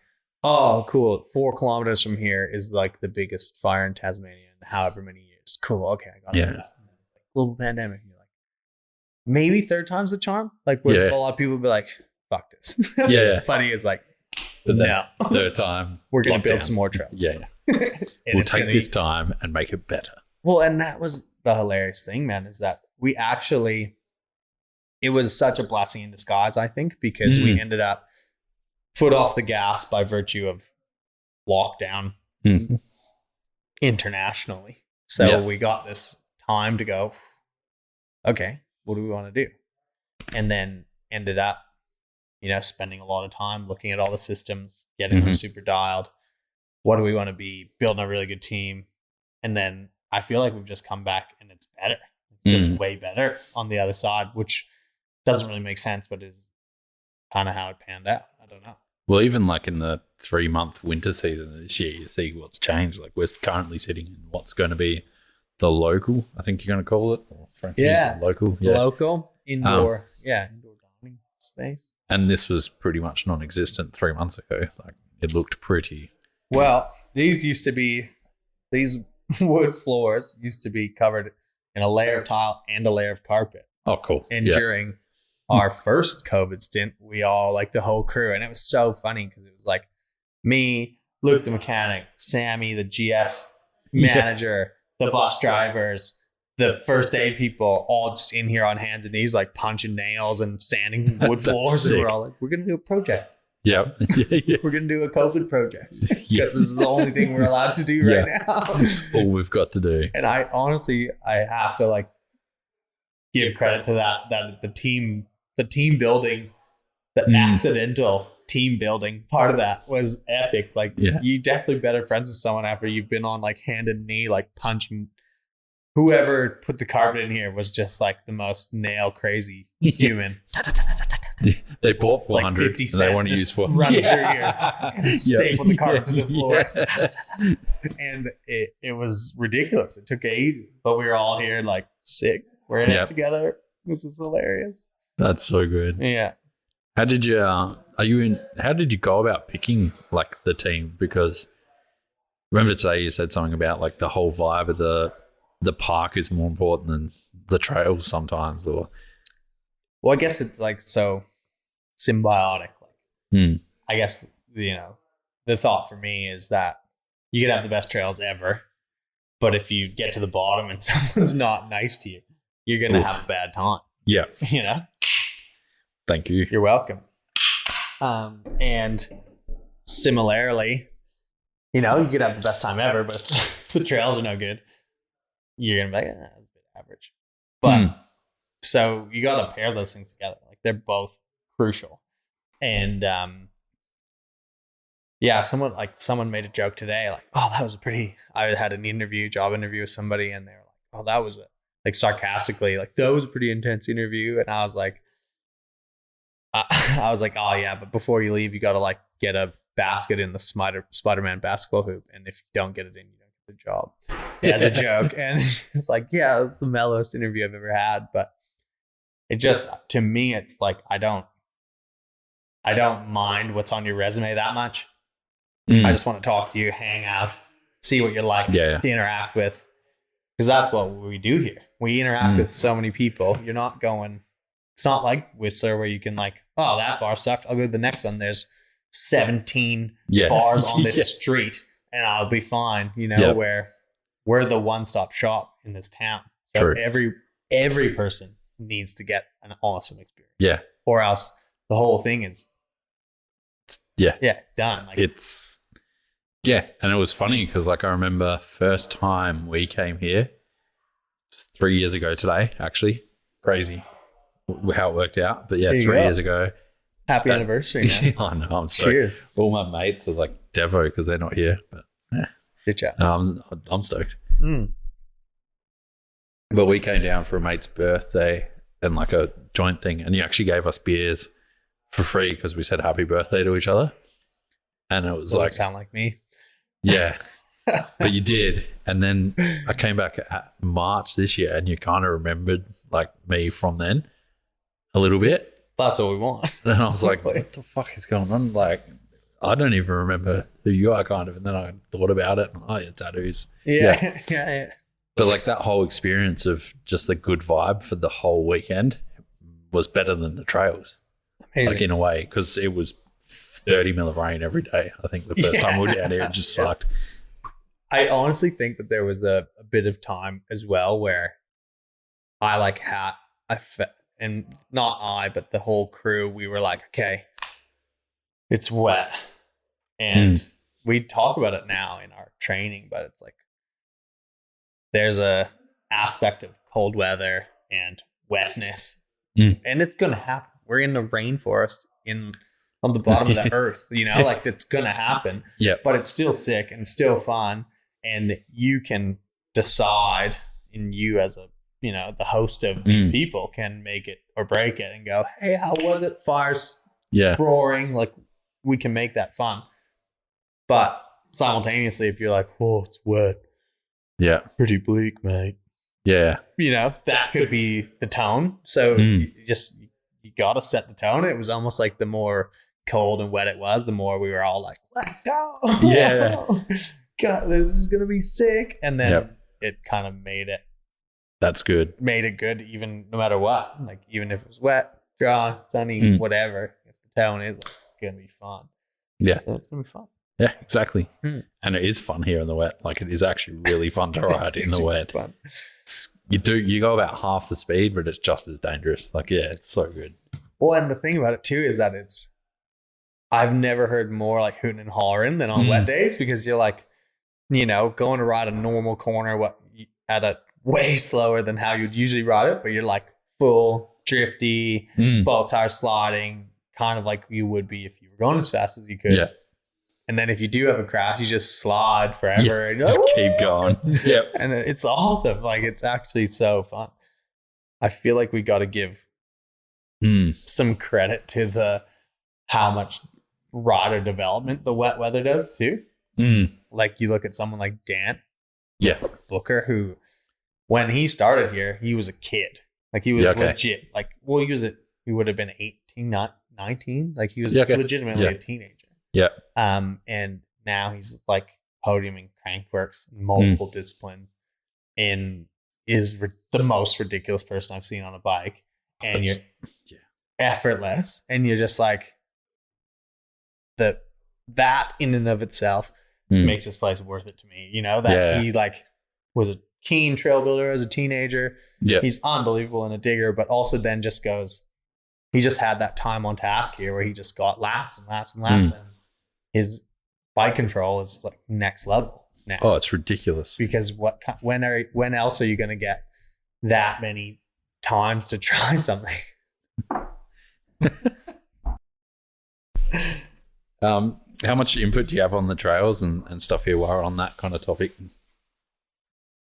B: oh, cool. 4 kilometers from here is like the biggest fire in Tasmania in however many years. Cool. Okay, I got that. Global pandemic. And you're like, maybe third time's the charm. Like, where a lot of people would be like, fuck this. Funny is like,
A: but then third time,
B: we're going to build some more trails.
A: We'll take this time and make it better.
B: Well, and that was the hilarious thing, man, is that we actually, it was such a blessing in disguise, I think, because we ended up foot off the gas by virtue of lockdown internationally. So we got this time to go, okay, what do we want to do? And then ended up, spending a lot of time looking at all the systems, getting them super dialed. What do we want to be? Building a really good team. And then I feel like we've just come back and it's better. It's just way better on the other side, which doesn't really make sense, but is kind of how it panned out. I don't know.
A: Well, even like in the 3-month winter season this year, you see what's changed. Like, we're currently sitting in what's going to be the local, I think you're going to call it. Or local.
B: Yeah. Local, indoor. Indoor dining space.
A: And this was pretty much non-existent 3 months ago. Like, it looked pretty.
B: Well, these wood floors used to be covered in a layer of tile and a layer of carpet.
A: Oh, cool.
B: And during our first COVID stint, we all, like the whole crew, and it was so funny because it was like me, Luke the mechanic, Sammy the GS manager, the bus drivers, the first aid people, all just in here on hands and knees, like punching nails and sanding wood floors. Sick. And we're all like, we're going to do a project.
A: Yeah.
B: We're going to do a COVID project because this is the only thing we're allowed to do right now.
A: It's all we've got to do.
B: And I honestly have to like give credit to that the team building the accidental team building part of that was epic. Like you definitely better friends with someone after you've been on like hand and knee, like punching. Whoever put the carpet in here was just like the most nail crazy human.
A: They bought 400
B: like 50
A: and they want to use 400.
B: Run through here and staple the carpet to the floor. And it was ridiculous. It took 8, but we were all here like sick. We're in it together. This is hilarious.
A: That's so good.
B: Yeah.
A: How did you how did you go about picking like the team? Because remember today you said something about like the whole vibe of the park is more important than the trails sometimes, or
B: well, I guess it's like so symbiotic. Like I guess the thought for me is that you could have the best trails ever, but if you get to the bottom and someone's not nice to you, you're gonna have a bad time.
A: Yeah.
B: Thank
A: you.
B: You're welcome. And similarly, you could have the best time ever, but if the trails are no good, you're gonna be like, that's a bit average. But so you got to pair those things together. Like they're both crucial. And someone made a joke today, like, oh, that was I had an job interview with somebody, and they were like, oh, that was like sarcastically, like that was a pretty intense interview. And I was like, oh yeah, but before you leave, you got to like get a basket in the Spider-Man basketball hoop, and if you don't get it in, you don't get the job. As a joke. And it's like, yeah, it was the mellowest interview I've ever had. But it just, to me, it's like I don't mind what's on your resume that much. I just want to talk to you, hang out, see what you're like, to interact with, because that's what we do here. We interact with so many people. You're not going. It's not like Whistler where you can like, oh, that bar sucked, I'll go to the next one. There's 17 bars on this street, and I'll be fine. Where we're the one-stop shop in this town. So every person needs to get an awesome experience.
A: Yeah.
B: Or else the whole thing is done. Like,
A: it's and it was funny because like I remember first time we came here 3 years ago today, actually. Crazy how it worked out. But 3 years ago.
B: Happy anniversary, man.
A: I know, I'm stoked.
B: Cheers.
A: All my mates are like Devo because they're not here. But
B: good chat.
A: I'm stoked. But we came down for a mate's birthday and like a joint thing, and you actually gave us beers for free because we said happy birthday to each other. And it was
B: Doesn't sound like me.
A: Yeah. But you did. And then I came back at March this year, and you kind of remembered like me from then a little bit.
B: That's what we want.
A: And I was like, what the fuck is going on? Like, I don't even remember who you are, kind of. And then I thought about it, and yeah, tattoos.
B: Yeah.
A: But like that whole experience of just the good vibe for the whole weekend was better than the trails. Amazing. Like in a way, because it was 30 mil of rain every day. I think the first time we were down here, it just sucked.
B: I honestly think that there was a bit of time as well where I like and not I, but the whole crew, we were like, okay, it's wet. And we talk about it now in our training, but it's like, there's a aspect of cold weather and wetness, and it's going to happen. We're in the rainforest on the bottom of the earth, like it's going to happen, but it's still sick and still fun. And you can decide, and you as the host of these people can make it or break it and go, hey, how was it? Fires roaring. Like, we can make that fun. But simultaneously, if you're like, oh, it's wet.
A: Yeah.
B: Pretty bleak, mate.
A: Yeah.
B: That could be the tone. So you got to set the tone. It was almost like the more cold and wet it was, the more we were all like, let's go.
A: Yeah.
B: God, this is going to be sick. And then it kind of made it.
A: That's good.
B: Made it good even no matter what. Like, even if it was wet, dry, sunny, whatever. If the tone is like, it's going to be fun.
A: Yeah.
B: Then it's going to be fun.
A: Yeah, exactly. And it is fun here in the wet. Like, it is actually really fun to ride in the wet.
B: Fun.
A: You go about half the speed, but it's just as dangerous. Like, yeah, it's so good.
B: Well, and the thing about it too is that I've never heard more like hooting and hollering than on wet days, because you're like, going to ride a normal corner at a way slower than how you'd usually ride it, but you're like full drifty, both tires sliding, kind of like you would be if you were going as fast as you could.
A: Yeah.
B: And then if you do have a crash, you just slide forever. And
A: just keep going. Yep.
B: And it's awesome. Like, it's actually so fun. I feel like we got to give some credit to how much rider development the wet weather does too. Like, you look at someone like Dan Booker, who when he started here, he was a kid. Like, he was legit. Like, well, he would have been 18, not 19. Like, he was legitimately a teenager.
A: Yeah.
B: And now he's like podiuming crankworks in multiple disciplines, and is the most ridiculous person I've seen on a bike. And you're effortless, and you're just like, that in and of itself makes this place worth it to me. You know, that he like was a keen trail builder as a teenager. Yeah. He's unbelievable in a digger, but also then he just had that time on task here where he just got laps and laps and laps, and his bike control is like next level now.
A: Oh, it's ridiculous.
B: Because when else are you going to get that many times to try something?
A: How much input do you have on the trails and stuff here while we're on that kind of topic?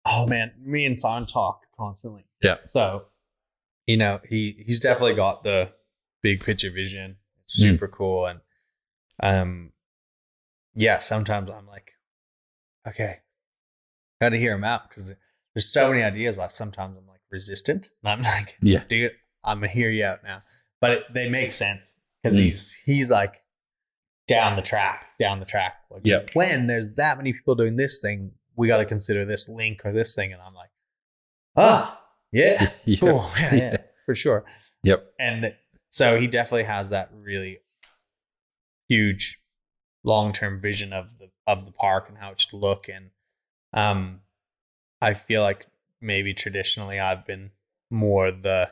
B: Oh man, me and Simon talk constantly.
A: Yeah.
B: So, you know, he's definitely got the big picture vision. It's super cool. And sometimes I'm like, okay, got to hear him out, because there's so many ideas. Like, sometimes I'm like resistant, and I'm like, dude, I'm gonna hear you out now. But they make sense, because he's like down the track. Like, when there's that many people doing this thing, we got to consider this link or this thing. And I'm like, cool, yeah, for sure.
A: Yep.
B: And so he definitely has that really huge long-term vision of the park and how it should look. And I feel like maybe traditionally I've been more the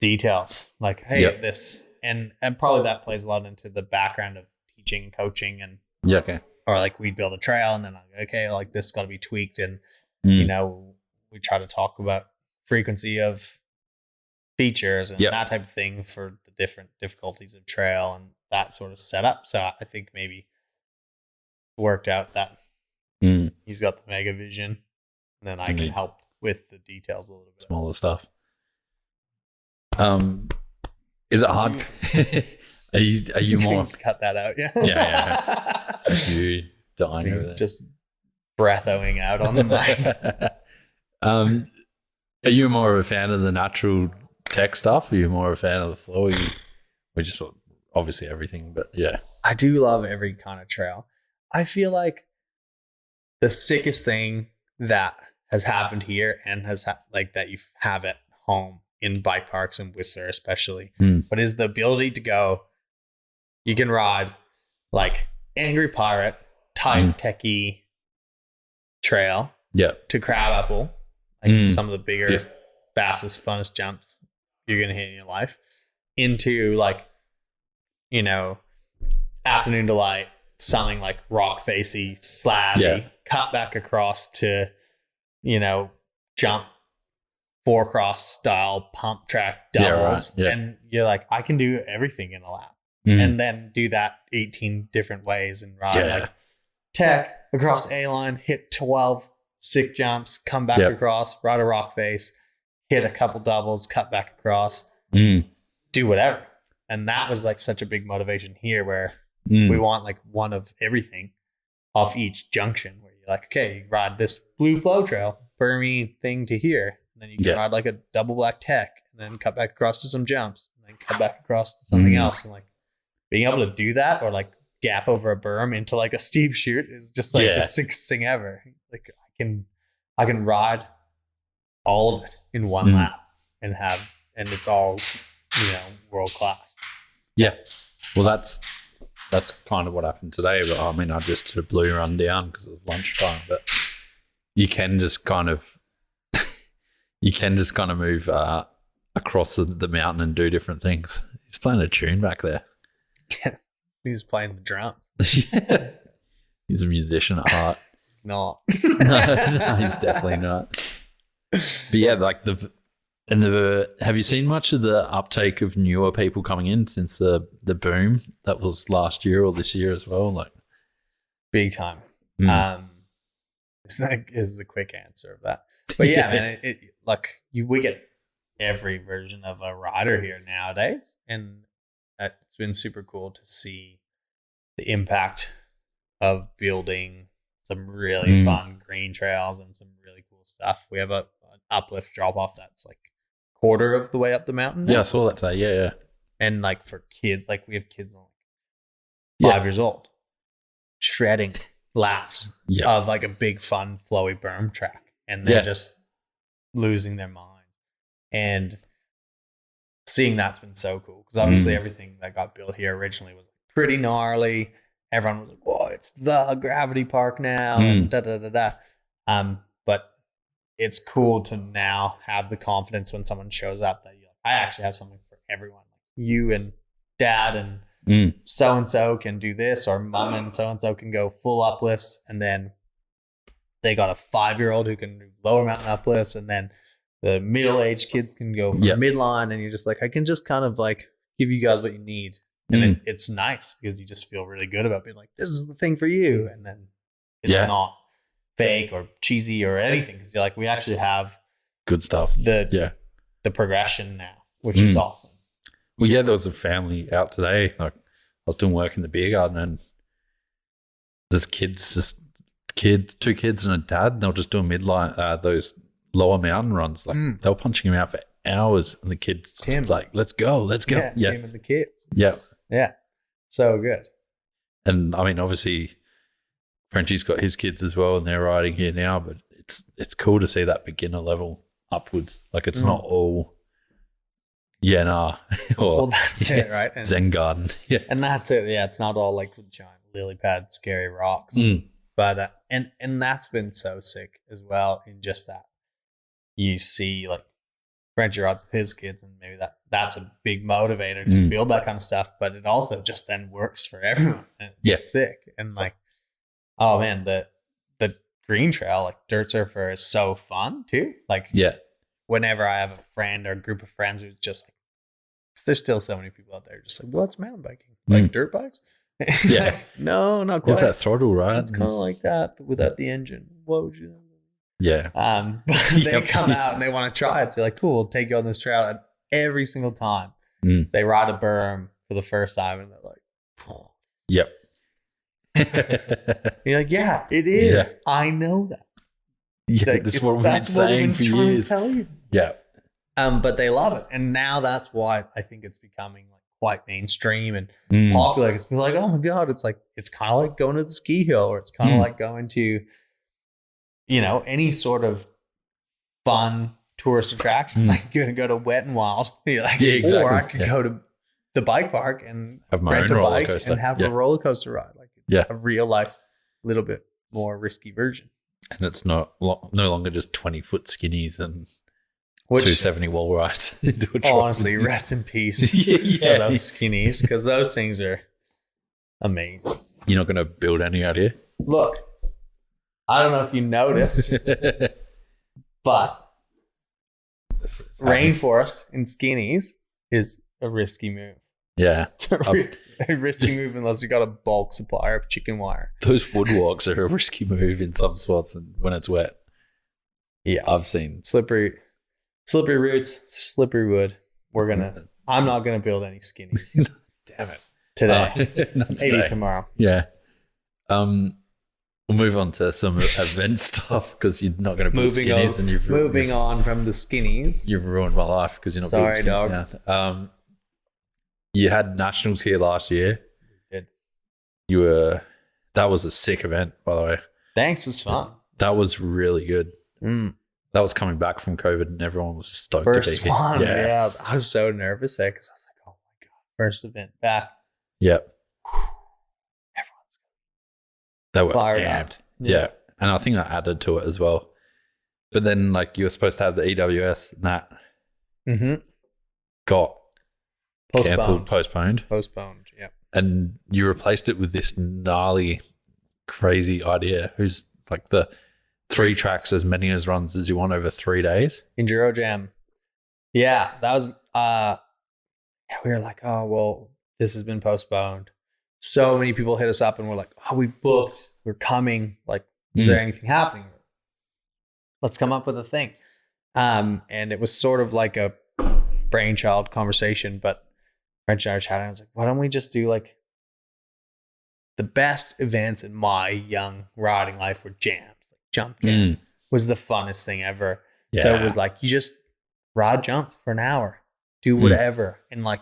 B: details, like, hey, this, and probably that plays a lot into the background of teaching and coaching, and or like, we'd build a trail and then I'm like, okay, like, this got to be tweaked, and you know, we try to talk about frequency of features and that type of thing for the different difficulties of trail and that sort of setup. So I think maybe worked out that he's got the mega vision, and then I can help with the details a little bit.
A: Smaller stuff. Is it hard? Are you more
B: cut that out?
A: Yeah. You dying over there,
B: just breathoing out on the mic.
A: Are you more of a fan of the natural tech stuff? Are you more of a fan of the flow? We just obviously everything, but yeah.
B: I do love every kind of trail. I feel like the sickest thing that has happened here, and has like that you have at home in bike parks in Whistler especially, but is the ability to go, you can ride like Angry Pirate type techie trail to Crabapple, like some of the bigger, fastest, funnest jumps you're gonna hit in your life, into like, you know, Afternoon Delight, something like rock facey, slabby, cut back across to, you know, jump 4-cross style pump track doubles. And you're like, I can do everything in a lap, and then do that 18 different ways and ride like tech across A line, hit 12 sick jumps, come back across, ride a rock face, hit a couple doubles, cut back across, do whatever. And that was like such a big motivation here, where we want like one of everything off each junction, where you're like, okay, you ride this blue flow trail, Burmy thing to here, and then you can ride like a double black tech, and then cut back across to some jumps, and then cut back across to something else. And like, being able to do that, or like gap over a berm into like a steep chute, is just like the sickest thing ever. Like, I can ride all of it in one lap and it's all, you know, world class.
A: Yeah. Well, that's kind of what happened today. But I mean, I just did a blue run down because it was lunchtime, but you can just kind of move across the mountain and do different things. He's playing a tune back there.
B: He's playing the drums.
A: He's a musician at heart.
B: He's not.
A: No, he's definitely not. But yeah, like
C: And have you seen much of the uptake of newer people coming in since the boom that was last year or this year as well? Like
B: big time. Is the quick answer of that. But yeah, man, we get every version of a rider here nowadays, and it's been super cool to see the impact of building some really fun green trails and some really cool stuff. We have an uplift drop off that's like quarter of the way up the mountain now.
C: Yeah, I saw that today. Yeah.
B: And like for kids, like we have kids like 5 years old shredding laps of like a big fun flowy berm track, and they're just losing their minds. And seeing that's been so cool, because obviously everything that got built here originally was pretty gnarly. Everyone was like, "Whoa, it's the gravity park now," and da da da da. But it's cool to now have the confidence when someone shows up that I actually have something for everyone. You and dad and so-and-so can do this, or mom and so-and-so can go full uplifts, and then they got a 5-year-old who can do lower mountain uplifts, and then the middle-aged kids can go for midline, and you're just like, I can just kind of like give you guys what you need. And it's nice because you just feel really good about being like, this is the thing for you. And then it's not fake or cheesy or anything, because you're like, we actually have
C: good stuff.
B: The progression now, which is awesome.
C: Well, there was a family out today. Like, I was doing work in the beer garden, and there's two kids and a dad, and they were just doing midline, those lower mountain runs. Like they were punching him out for hours, and the kids just like, let's go.
B: Yeah, him and the kids.
C: Yeah.
B: So good.
C: And I mean, obviously, Frenchie's got his kids as well, and they're riding here now. But it's cool to see that beginner level upwards. Like it's not all.
B: Well, that's it, right? And,
C: Zen garden. Yeah.
B: And that's it. Yeah, it's not all like giant lily pad, scary rocks. But and that's been so sick as well, in just that you see like Frenchie rides with his kids, and maybe that's a big motivator to build that kind of stuff. But it also just then works for everyone. And it's sick. And like, oh man, the green trail, like dirt surfer, is so fun too. Like whenever I have a friend or a group of friends who's just like, there's still so many people out there just like, what's mountain biking? Like dirt bikes?
C: Yeah.
B: No, not quite.
C: With that throttle, right?
B: It's kind of like that, but without the engine. What would you?
C: Yeah.
B: But they come out and they want to try it. So you're like, cool, we'll take you on this trail. And every single time they ride a berm for the first time, and they're like, oh.
C: Yep.
B: You're like, yeah, it is. Yeah. I know that.
C: Yeah, like, this is what we've been saying for years. Yeah.
B: But they love it. And now that's why I think it's becoming like quite mainstream and popular. Because people are like, oh my God, it's kind of like going to the ski hill, or it's kind of like going to, any sort of fun tourist attraction. Like you're going to go to Wet and Wild. You're like, exactly. Or I could go to the bike park and
C: have my own roller coaster
B: and have a roller coaster ride. Like a real life, little bit more risky version.
C: And it's no longer just 20-foot skinnies and 270 wall rides.
B: Honestly, rest in peace for those skinnies, because those things are amazing.
C: You're not going to build any out here?
B: Look, I don't know if you noticed, but rainforest in skinnies is a risky move.
C: Yeah.
B: It's a risky move unless you got a bulk supplier of chicken wire.
C: Those woodwalks are a risky move in some spots, and when it's wet. Yeah, I've seen
B: slippery roots, slippery wood. I'm not gonna build any skinnies.
C: Damn it.
B: Today. Maybe tomorrow.
C: Yeah. We'll move on to some event stuff, because you're not going to build skinnies.
B: Moving on from the skinnies.
C: You've ruined my life because you're not building skinnies now. You had nationals here last year.
B: Did.
C: That was a sick event, by the way.
B: Thanks, it was fun.
C: That was really good. That was coming back from COVID, and everyone was stoked to be here.
B: First one, yeah. I was so nervous there because I was like, oh my God, first event back.
C: Yep. They were
B: fired
C: amped.
B: up.
C: Yeah. And I think that added to it as well. But then, like, you were supposed to have the EWS, and that got postponed.
B: Yeah.
C: And you replaced it with this gnarly, crazy idea. Who's like the 3 tracks, as many as runs as you want over 3 days.
B: Enduro Jam. Yeah, that was we were like, oh well, this has been postponed. So many people hit us up and we're like, oh, we booked, we're coming. Like, is there anything happening? Let's come up with a thing. And it was sort of like a brainchild conversation, but French and I were chatting. I was like, why don't we just do like the best events in my young riding life were jams. Like jump jam was the funnest thing ever. Yeah. So it was like, you just ride jumps for an hour, do whatever. And like,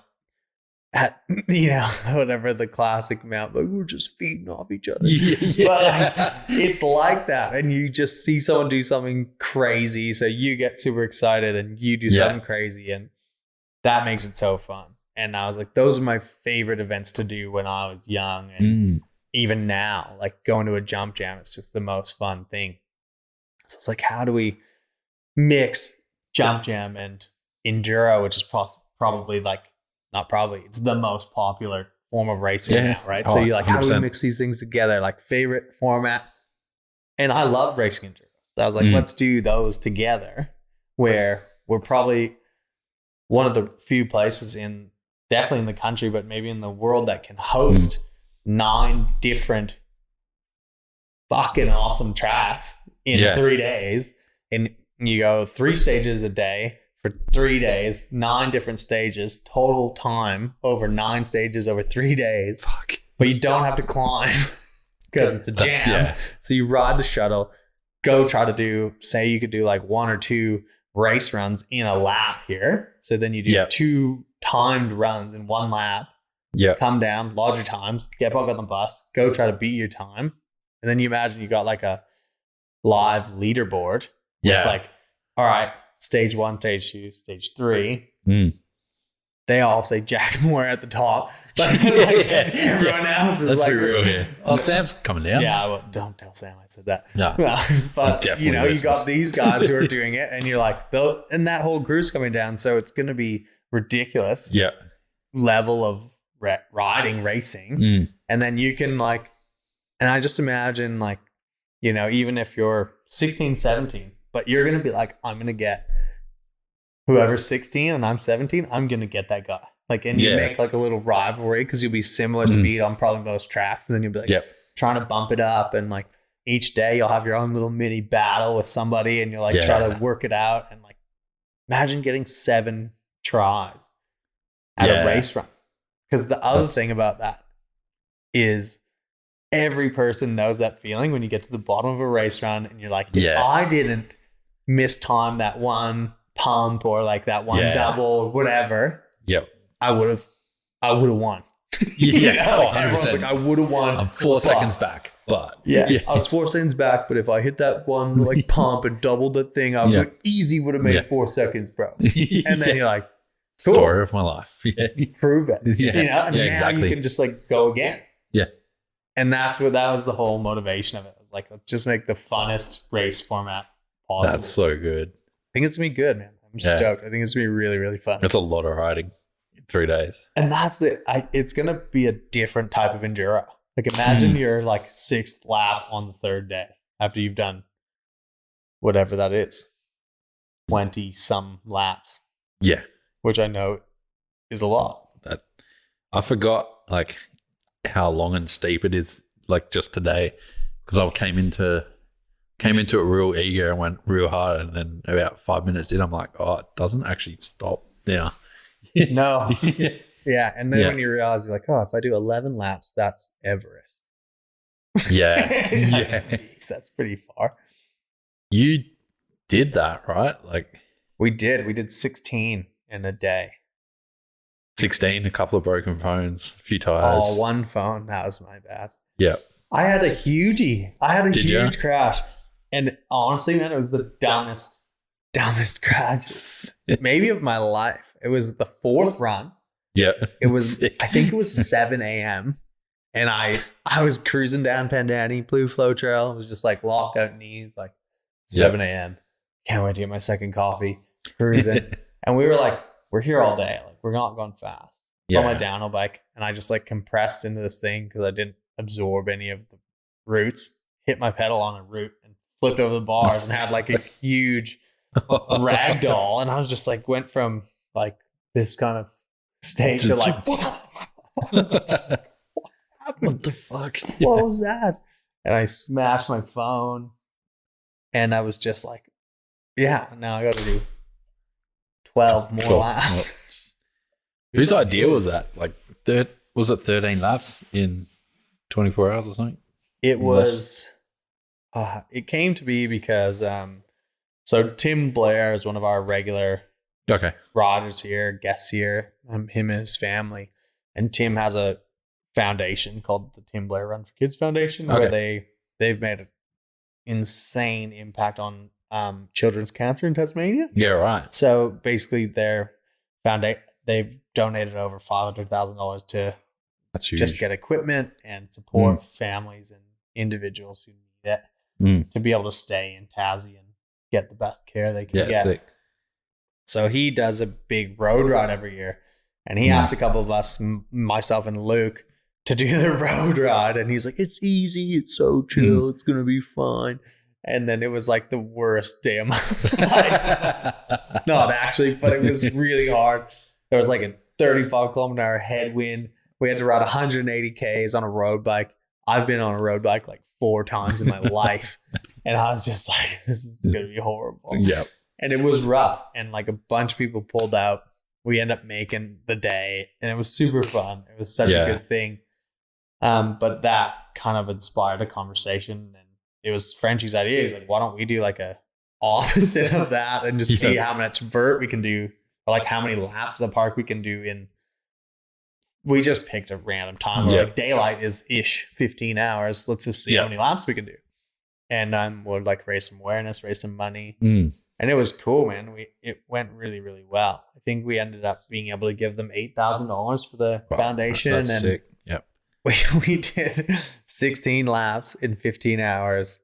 B: at, you know, whatever the classic amount, like we're just feeding off each other. Yeah. But like, it's like that. And you just see someone do something crazy. So you get super excited and you do something crazy. And that makes it so fun. And I was like, those are my favorite events to do when I was young. And even now, like going to a jump jam, it's just the most fun thing. So it's like, how do we mix jump jam and enduro, which is probably like, not probably, it's the most popular form of racing now, right? Oh, so you're like, 100%. How do we mix these things together? Like favorite format. And I love racing enduro. So I was like, let's do those together, where we're probably one of the few places definitely in the country, but maybe in the world, that can host 9 different fucking awesome tracks in 3 days. And you go 3 stages a day for 3 days, 9 different stages, total time over 9 stages over 3 days. Fuck. But you don't have to climb because it's a jam. So you ride the shuttle, go try to do, say you could do like 1 or 2 race runs in a lap here. So then you do 2 timed runs in 1 lap. Come down, lodge your times, get back on the bus, go try to beat your time. And then you imagine you got like a live leaderboard with like, all right, stage 1, stage 2, stage 3. They all say Jack Moore at the top. But like, everyone else is like,
C: real here. Oh, Sam's coming down.
B: Yeah, well, don't tell Sam I said that. No. But you know, you got these guys who are doing it, and you're like, and that whole crew's coming down, so it's going to be ridiculous. Level of riding, racing. And then you can like, and I just imagine like, you know, even if you're 16, 17, but you're going to be like, I'm going to get whoever's 16 and I'm 17, I'm going to get that guy. Like, and you make like a little rivalry because you'll be similar speed on probably most tracks. And then you'll be like trying to bump it up. And like each day you'll have your own little mini battle with somebody and you'll like try to work it out. And like, imagine getting 7 tries at a race run. Because the other thing about that is every person knows that feeling when you get to the bottom of a race run and you're like, if I didn't mistime that one pump or like that one double or whatever, I would have won. You know? Like everyone's like, I would have won.
C: I'm 4 seconds back, but
B: I was 4 seconds back, but if I hit that one like pump and doubled the thing, I would have made 4 seconds, bro. And then you're like, cool.
C: Story of my life.
B: Prove it. You know, and now you can just like go again. And that was the whole motivation of it. It was like, let's just make the funnest race format possible.
C: That's so good.
B: I think it's gonna be good, man. I'm stoked. I think it's gonna be really, really fun.
C: It's a lot of riding in 3 days.
B: And that's it's gonna be a different type of enduro. Like imagine you're like 6th lap on the 3rd day after you've done whatever that is, 20 some laps.
C: Yeah.
B: Which I know is a lot.
C: That I forgot like how long and steep it is, like just today, because I came into it real eager and went real hard, and then about 5 minutes in, I'm like, oh, it doesn't actually stop now.
B: No. And then when you realize, you're like, oh, if I do 11 laps, that's Everest. Jeez, that's pretty far.
C: You did that, right? Like
B: we did 16 in a day.
C: 16, a couple of broken phones, a few tires.
B: Oh, one phone. That was my bad.
C: Yeah.
B: I had a huge crash. And honestly, man, it was the dumbest crash maybe of my life. It was the 4th run.
C: Yeah.
B: It was, I think it was 7 a.m. And I was cruising down Pandani, Blue Flow Trail. It was just like lockout knees, like 7 a.m. Can't wait to get my second coffee, cruising. And we were like, we're here all day. Like we're not going fast. On my downhill bike, and I just like compressed into this thing because I didn't absorb any of the roots. Hit my pedal on a root and flipped over the bars and had like a huge ragdoll, and I was just like, went from like this kind of state to like, just like, what happened?
C: What the fuck?
B: What was that? And I smashed my phone, and I was just like, yeah, now I got to do 12 more laps.
C: Whose idea was that? Like, was it 13 laps in 24 hours or something?
B: It was. It came to be because so Tim Blair is one of our regular riders here, guests here, him and his family, and Tim has a foundation called the Tim Blair Run for Kids Foundation, where they've made an insane impact on children's cancer in Tasmania.
C: Yeah, right.
B: So basically, they've donated over $500,000 to just get equipment and support families and individuals who need it to be able to stay in Tassie and get the best care they can get. Sick. So he does a big road ride every year, and he asked a couple of us, myself and Luke, to do the road ride, and he's like, "It's easy, it's so chill, it's gonna be fine." And then it was like the worst day of my life. Not actually, but it was really hard. There was like a 35-kilometer headwind. We had to ride 180 Ks on a road bike. I've been on a road bike like 4 times in my life. And I was just like, this is going to be horrible.
C: Yep.
B: And it was rough. And like a bunch of people pulled out. We ended up making the day. And it was super fun. It was such a good thing. But that kind of inspired a conversation. And it was Frenchie's idea. He's like, why don't we do like a opposite of that and just see how much vert we can do, or like how many laps of the park we can do in. We just picked a random time where like daylight is ish 15 hours. Let's just see how many laps we can do. And we'll like raise some awareness, raise some money. And it was cool, man. It went really, really well. I think we ended up being able to give them $8,000 for the foundation.
C: That's
B: and
C: sick. Yep.
B: We did 16 laps in 15 hours.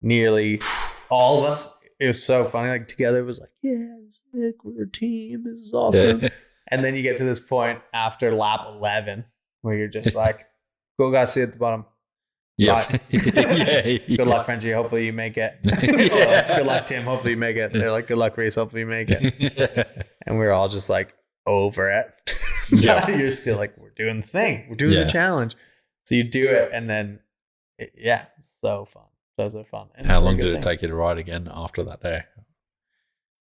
B: Nearly all of us. It was so funny. Like together it was like, yeah, sick, we're a team. This is awesome. And then you get to this point after lap 11 where you're just like, go guys, see at the bottom.
C: Yeah.
B: Right. Good luck, Frenchie. Hopefully you make it. Good luck, Tim. Hopefully you make it. They're like, good luck, Rhys. Hopefully you make it. And we're all just like over it. You're still like, we're doing the thing. We're doing the challenge. So you do it. And then, it's so fun. So fun. And
C: how long did it take you to ride again after that day?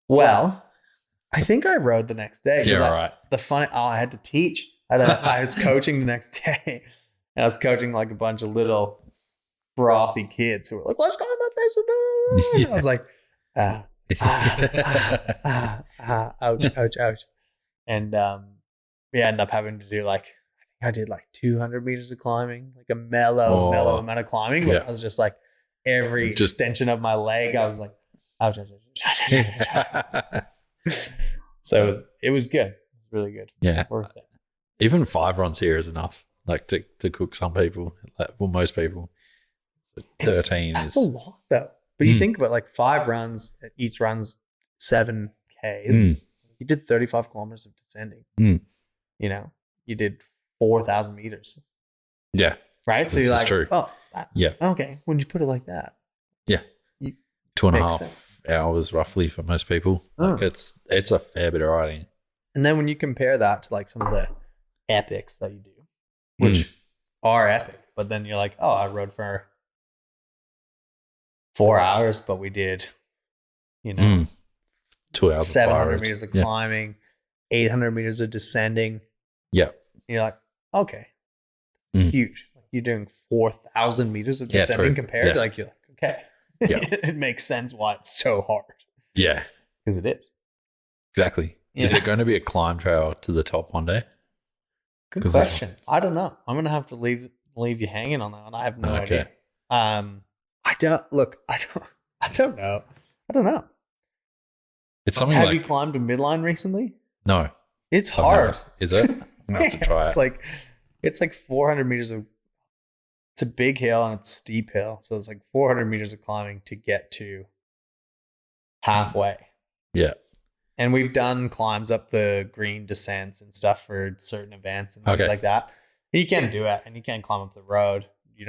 B: Well, I think I rode the next day.
C: Yeah, right.
B: I had to teach. I was coaching the next day. And I was coaching like a bunch of little frothy kids who were like, let's go on this. And I was like, ouch. And we ended up having to do like, I did like 200 meters of climbing, like a mellow amount of climbing. But I was just like, every extension of my leg, I was like, ouch. So it was good. It was really good.
C: Yeah.
B: Worth it.
C: Even 5 runs here is enough, like to cook some people, most people. 13
B: that's a lot though. But you think about like 5 runs, each run's 7 Ks. You did 35 kilometers of descending. You know, you did 4,000 meters.
C: Yeah.
B: Right? So you're like,
C: true.
B: Okay. When you put it like that.
C: Yeah. 2.5 hours roughly for most people. Like it's a fair bit of riding.
B: And then when you compare that to like some of the epics that you do, which are epic, but then you're like, I rode for 4 hours, but we did,
C: 2 hours,
B: 700 meters of climbing, 800 meters of descending.
C: Yeah.
B: You're like, okay, huge. Like you're doing 4,000 meters of descending compared to like, you're like, okay. Yeah. It makes sense why it's so hard.
C: Yeah.
B: Because it is.
C: Exactly. Yeah. Is it going to be a climb trail to the top one day?
B: Good question. I don't know. I'm going to have to leave you hanging on that one. I have no idea. I don't know.
C: It's something
B: have you climbed a midline recently?
C: No.
B: It's hard.
C: Is it? I'm going to have to try it.
B: It's like 400 meters of, it's a big hill and it's a steep hill. So it's like 400 meters of climbing to get to halfway.
C: Yeah.
B: And we've done climbs up the green descents and stuff for certain events and things like that. And you can do it and you can climb up the road. You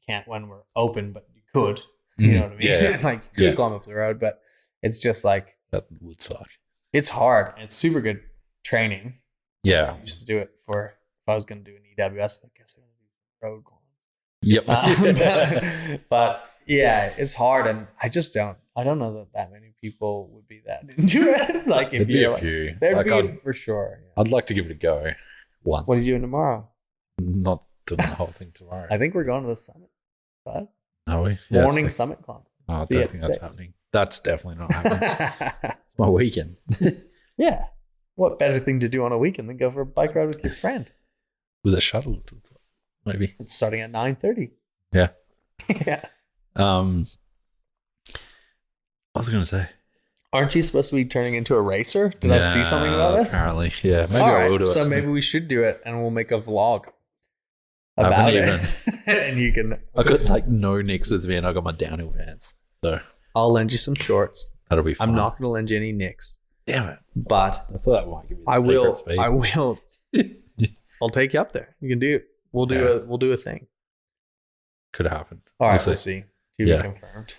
B: can't when we're open, but you could. You know what I mean?
C: Yeah.
B: Like you could climb up the road, but it's just like
C: That would suck.
B: It's hard. It's super good training.
C: Yeah.
B: I used to do it if I was going to do an EWS, I guess I'm going to do road climbs.
C: Yep.
B: But yeah, it's hard, and I don't know that many people would be that into it. Like if
C: There'd be a few.
B: There'd be for sure. Yeah.
C: I'd like to give it a go once.
B: What are you doing tomorrow?
C: Not doing the whole thing tomorrow.
B: I think we're going to the summit. But
C: Are we?
B: morning summit climb.
C: Oh, I don't think that's happening. That's definitely not happening. It's my weekend.
B: Yeah. What better thing to do on a weekend than go for a bike ride with your friend?
C: With a shuttle, maybe.
B: It's starting at 9:30.
C: Yeah.
B: Yeah.
C: I was going to say.
B: Aren't you supposed to be turning into a racer? Did I see something about this?
C: Apparently, yeah. Maybe
B: All
C: I will do
B: right,
C: it.
B: so maybe we should do it, and we'll make a vlog
C: I
B: about
C: haven't
B: it. And you can.
C: I got like no nicks with me, and I got my downhill pants, so
B: I'll lend you some shorts.
C: that'll be fun.
B: I'm not going to lend you any nicks,
C: Damn it!
B: but
C: I thought that might give you. The
B: I
C: secret
B: will.
C: speed.
B: I will. I'll take you up there. You can do it. We'll do a thing.
C: Could happen.
B: All right,
C: We'll
B: we'll
C: see.
B: see. To
C: Yeah.
B: be confirmed.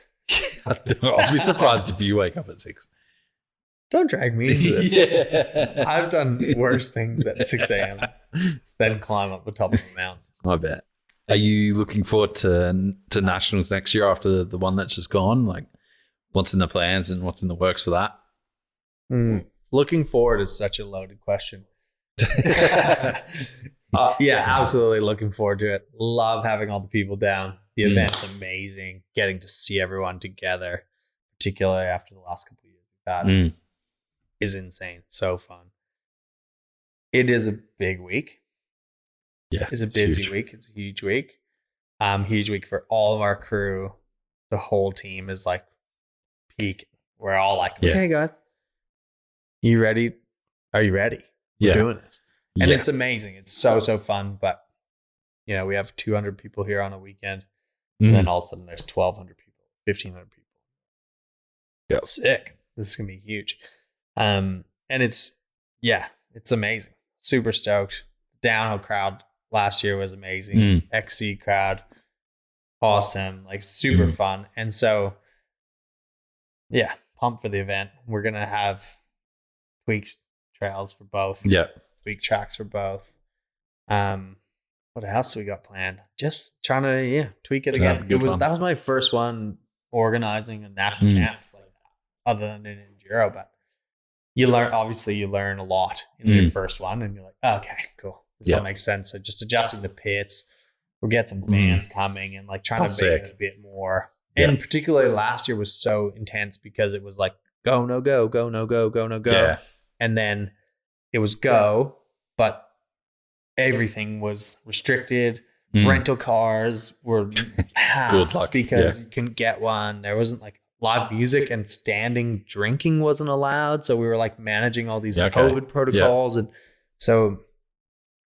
C: I'll be surprised if you wake up at 6.
B: Don't drag me into this.
C: Yeah.
B: I've done worse things at 6 a.m. than climb up the top of a mountain.
C: I bet. Are you looking forward to nationals next year after the one that's just gone? Like, what's in the plans and what's in the works for that?
B: Looking forward is such a loaded question. Yeah, absolutely looking forward to it. Love having all the people down. The event's amazing. Getting to see everyone together, particularly after the last couple of years we've had, is insane. So fun. It is a big week.
C: Yeah.
B: It's a busy
C: huge.
B: week. It's a huge week. Huge week for all of our crew. The whole team is like peak. We're all like, okay, guys, you ready? Are you ready? We're doing this. And it's amazing. It's so fun. But, you know, we have 200 people here on a weekend. And then all of a sudden there's 1,200 people, 1,500 people.
C: Yeah.
B: Sick. This is going to be huge. And it's amazing. Super stoked. Downhill crowd last year was amazing. XC crowd, awesome. Like super fun. And so, yeah, pumped for the event. We're going to have tweaked trails for both.
C: Yeah.
B: Tweak tracks for both. What else we got planned? Just trying to tweak it again. That was my first one organizing a national champs, like other than an enduro. But you learn a lot in your first one, and you're like, okay, cool. This all makes sense. So just adjusting the pits. We'll get some bands coming and like trying to make it a bit more. And particularly last year was so intense because it was like go, no go, go, no go, go, no go.
C: Yeah.
B: And then it was go, but everything was restricted. Rental cars were half
C: Good luck.
B: because you couldn't get one. There wasn't like live music, and standing drinking wasn't allowed. So we were like managing all these COVID protocols. And so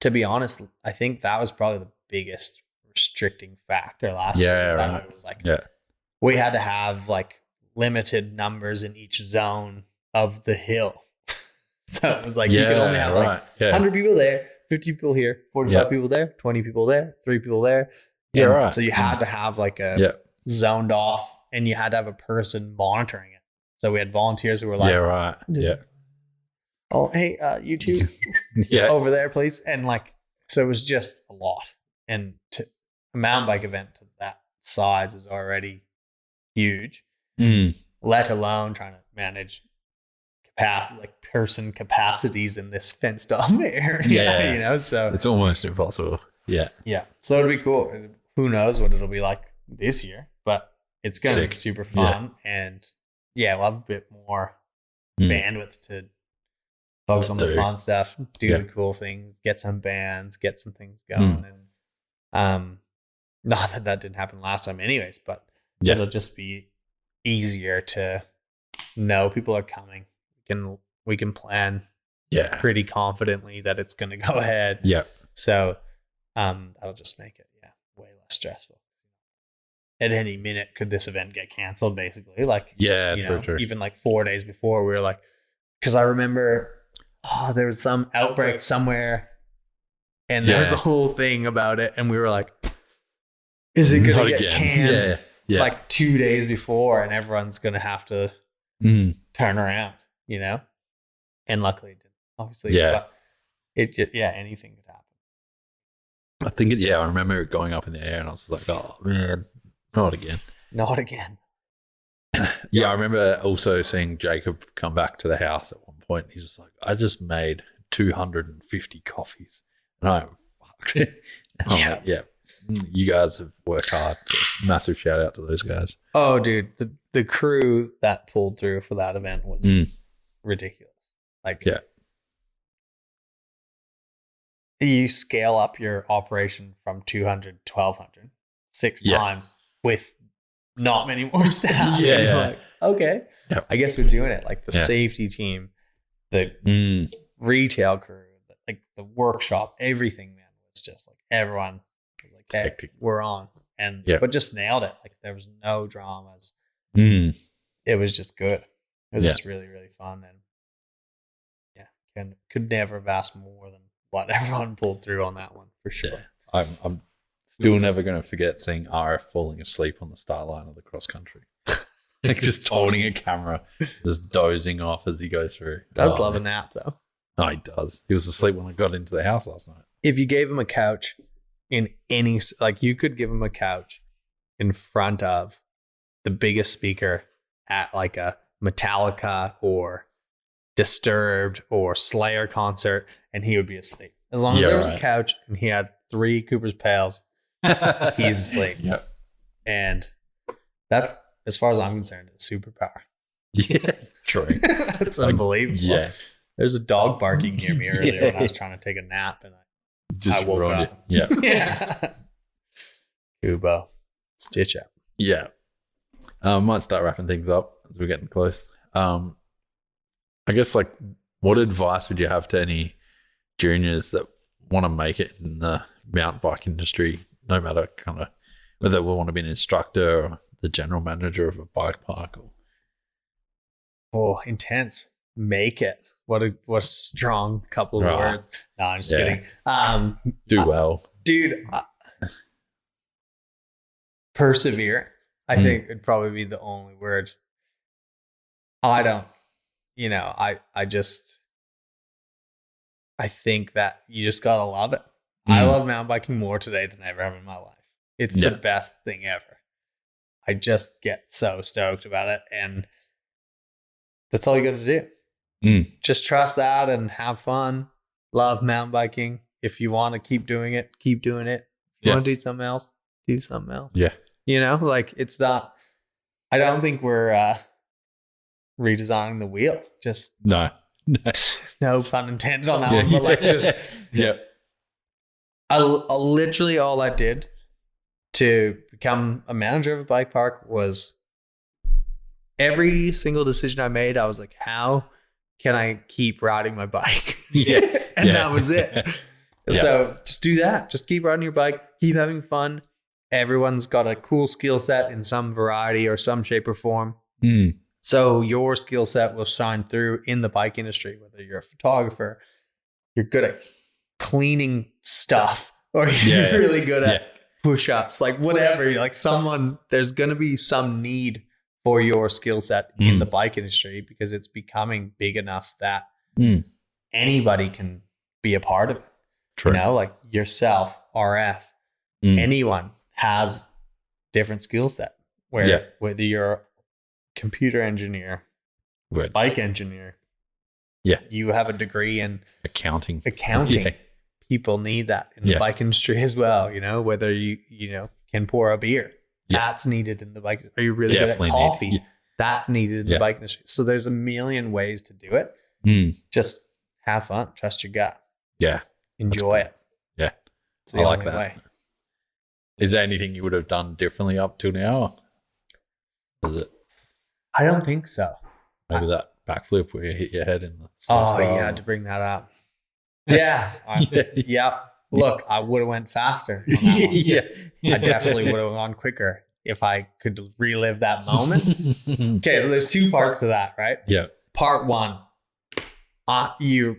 B: to be honest, I think that was probably the biggest restricting factor last year.
C: Right.
B: It was like we had to have like limited numbers in each zone of the hill. So it was like you could only have like 100 people there, 50 people here, 45 people there, 20 people there, 3 people there.
C: Yeah, right.
B: So you had to have like a zoned off, and you had to have a person monitoring it. So we had volunteers who were like, oh, hey, you two over there, please. And like, so it was just a lot. And a mountain bike event to that size is already huge, let alone trying to manage person capacities in this fenced off area. You know, so
C: it's almost impossible. Yeah.
B: So it'll be cool. Who knows what it'll be like this year, but it's going to be super fun. And we'll have a bit more bandwidth to focus on the fun stuff, do the cool things, get some bands, get some things going. And not that didn't happen last time anyways, but it'll just be easier to know people are coming. We can plan pretty confidently that it's going to go ahead. So that'll just make it way less stressful. At any minute could this event get canceled, basically? Like true. Even like 4 days before, we were like, because I remember there was some outbreak somewhere, and there was a whole thing about it, and we were like, is it going to get canned like 2 days before, and everyone's going to have to turn around? you know? And luckily it didn't, obviously.
C: Yeah.
B: But it just, anything could happen.
C: I think I remember it going up in the air and I was like, oh man, not again.
B: Not again.
C: Yeah, I remember also seeing Jacob come back to the house at one point. He's just like, I just made 250 coffees. And I'm fucked. And I'm like, yeah, you guys have worked hard. So massive shout out to those guys.
B: Oh, dude, the crew that pulled through for that event was ridiculous. Like, you scale up your operation from 200 to 1,200 6 times with not many more staff. Like, okay, I guess we're doing it. Like the safety team, the retail crew, like the workshop, everything, man, was just like everyone was like, hey, hectic. We're on. And but just nailed it. Like there was no dramas. It was just good. It was just really, really fun. And could never have asked more than what everyone pulled through on that one, for sure.
C: I'm still never going to forget seeing RF falling asleep on the start line of the cross country. Like just holding a camera, just dozing off as he goes through.
B: Does love a nap though.
C: Oh, he does. He was asleep when I got into the house last night.
B: If you gave him a couch in any, like you could give him a couch in front of the biggest speaker at like a Metallica or Disturbed or Slayer concert, and he would be asleep. As long as there was a couch and he had 3 Cooper's Pails, he's asleep.
C: Yep.
B: And that's, as far as I'm concerned, a superpower.
C: Yeah, true.
B: It's unbelievable.
C: Yeah.
B: There's a dog barking near me earlier when I was trying to take a nap, and I woke up. Yeah. Kubo. Stitch up.
C: Yeah. Might start wrapping things up as we're getting close. I guess, like, what advice would you have to any juniors that want to make it in the mountain bike industry, no matter kind of whether we want to be an instructor or the general manager of a bike park?
B: Oh, intense. Make it. What a strong couple of words. No, I'm just kidding.
C: Do well.
B: Dude, perseverance, I think, would probably be the only word. I think that you just gotta love it. I love mountain biking more today than I ever have in my life. It's the best thing ever. I just get so stoked about it, and that's all you got to do. Just trust that and have fun. Love mountain biking. If you want to keep doing it, keep doing it. If you want to do something else, do something else.
C: Yeah.
B: You know, like it's not, I don't think we're redesigning the wheel. Just
C: no
B: pun intended on that one, but like just I literally all I did to become a manager of a bike park was every single decision I made, I was like, how can I keep riding my bike? And that was it. So just do that. Just keep riding your bike, keep having fun. Everyone's got a cool skill set in some variety or some shape or form. So your skill set will shine through in the bike industry, whether you're a photographer, you're good at cleaning stuff, or you're really good at push-ups, like whatever. Like there's going to be some need for your skill set in the bike industry because it's becoming big enough that anybody can be a part of it.
C: True.
B: You know, like yourself, RF, anyone has different skill set where whether you're computer engineer, bike engineer, you have a degree in
C: accounting.
B: People need that in the bike industry as well. You know, whether you can pour a beer, that's needed in the bike. Are you really
C: Definitely
B: good at coffee? That's needed in the bike industry. So there's a million ways to do it. Just have fun, trust your gut, enjoy it. It's the
C: I like
B: only
C: that.
B: way.
C: Is there anything you would have done differently up till now? Is it
B: I don't think so.
C: maybe that backflip where you hit your head in the
B: To bring that up. Look, I would have went faster on that one. I definitely would have gone quicker if I could relive that moment. Okay, so there's 2 parts to that, right? Part 1,